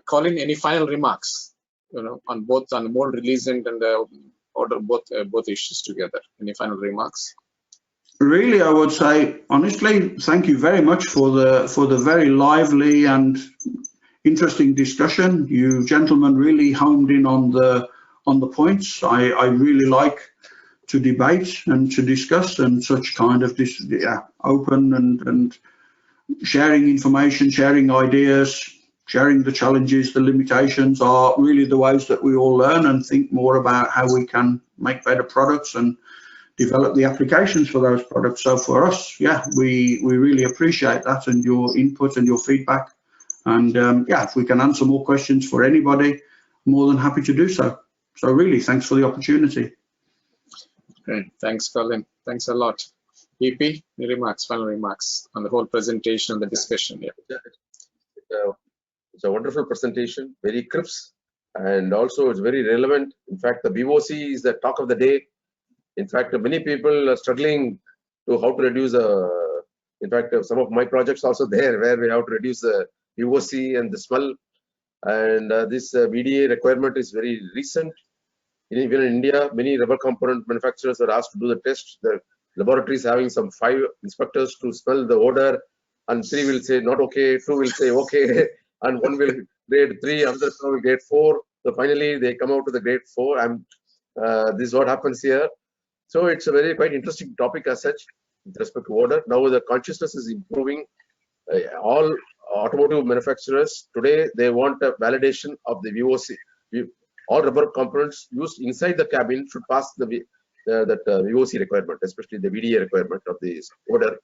Colin, any final remarks? On both on the mold release and the order both issues together. Any final remarks? Really, I would say, honestly, thank you very much for the very lively and interesting discussion. You gentlemen really honed in on the points. I really like to debate and to discuss, and such kind of this, open and sharing information, sharing ideas, sharing the challenges, the limitations are really the ways that we all learn and think more about how we can make better products and develop the applications for those products. So for us, we really appreciate that and your input and your feedback. And if we can answer more questions for anybody, more than happy to do so. So really, thanks for the opportunity. Great. Thanks, Colin. Thanks a lot. EP, final remarks on the whole presentation and the discussion. It's a wonderful presentation, very crisp, and also it's very relevant. In fact, the VOC is the talk of the day. In fact, many people are struggling to how to reduce. In fact, some of my projects also there where we have to reduce the VOC and the smell. And this VDA requirement is very recent. Even in India, many rubber component manufacturers are asked to do the test. The laboratories having some 5 inspectors to smell the odor, and 3 will say not okay, 2 will say okay, and 1 will grade 3, another will grade 4. So finally, they come out to the grade 4. And this is what happens here. So it's a quite interesting topic as such with respect to odor. Now the consciousness is improving. All automotive manufacturers today, they want a validation of the VOC. All rubber components used inside the cabin should pass the VOC requirement, especially the VDA requirement of this odor.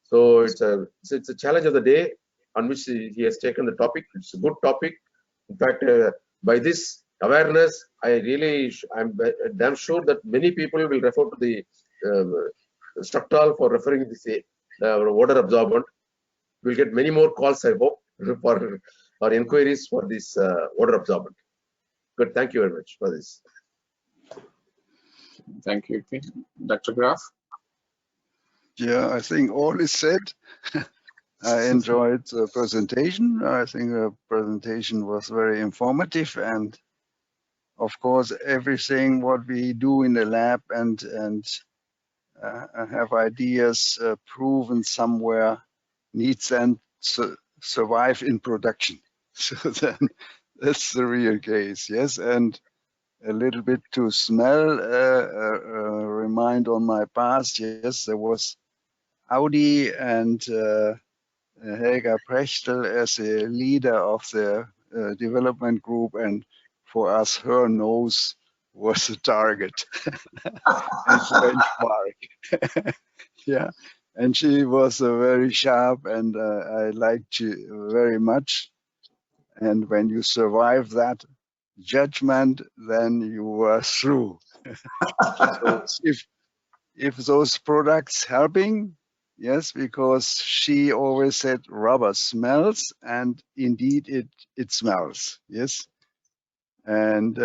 So it's a challenge of the day on which he has taken the topic. It's a good topic. In fact, by this awareness, I'm damn sure that many people will refer to the Structal for referring to the odor absorbent. We'll get many more calls, I hope, for inquiries for this odor absorbent. Good, thank you very much for this. Thank you, Dr. Graf. Yeah, I think all is said. I enjoyed the presentation. I think the presentation was very informative, and of course, everything what we do in the lab and have ideas proven somewhere needs then to survive in production. So then that's the real case, yes. And a little bit to smell, remind on my past, yes, there was Audi and Helga Prechtel as a leader of the development group, and for us, her nose was the target and benchmark. Yeah, and she was very sharp, and I liked she very much. And when you survive that judgment, then you were through. So if those products helping, yes, because she always said rubber smells, and indeed it smells, yes. And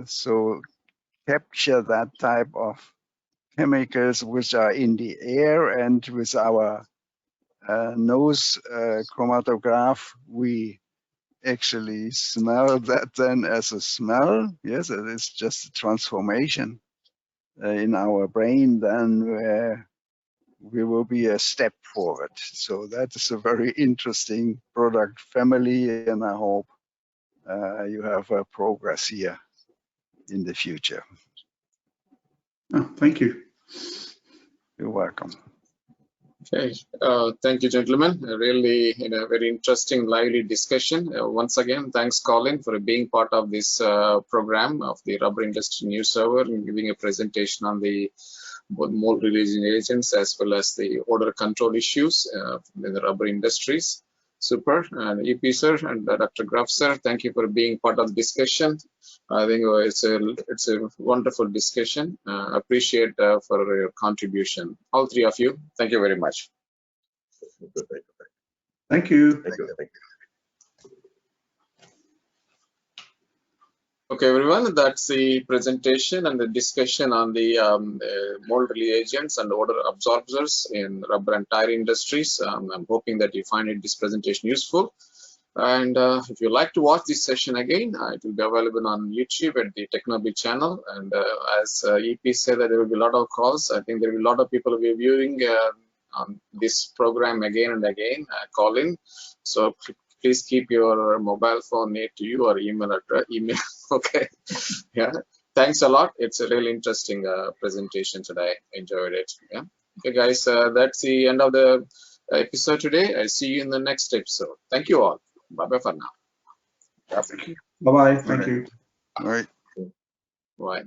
so capture that type of chemicals which are in the air, and with our nose chromatograph, we actually smell that then as a smell. Yes, it is just a transformation in our brain, then we will be a step forward. So that is a very interesting product family, and I hope you have a progress here in the future. Oh, thank you. You're welcome. Okay, thank you, gentlemen. Really, very interesting, lively discussion. Once again, thanks, Colin, for being part of this program of the Rubber Industry News Server and giving a presentation on the both mold releasing agents as well as the odor control issues in the rubber industries. Super. And EP sir and Dr. Graf sir, thank you for being part of the discussion. I think it's a wonderful discussion. Appreciate for your contribution. All three of you, thank you very much. Thank you. Thank you. Thank you. Okay, everyone, that's the presentation and the discussion on the mold reagents and odor absorbers in rubber and tire industries. I'm hoping that you find this presentation useful. And if you like to watch this session again, it will be available on YouTube at the Technobi channel. And as EP said, that there will be a lot of calls. I think there will be a lot of people who will be viewing on this program again and again, call in. So please keep your mobile phone near to you or email address. Email, okay? Yeah. Thanks a lot. It's a really interesting presentation today. Enjoyed it. Yeah. Okay, guys. That's the end of the episode today. I'll see you in the next episode. Thank you all. Bye bye for now. Thank you. Bye-bye. Thank Right. you. Right. Bye.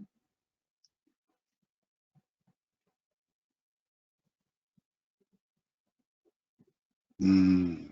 Mm.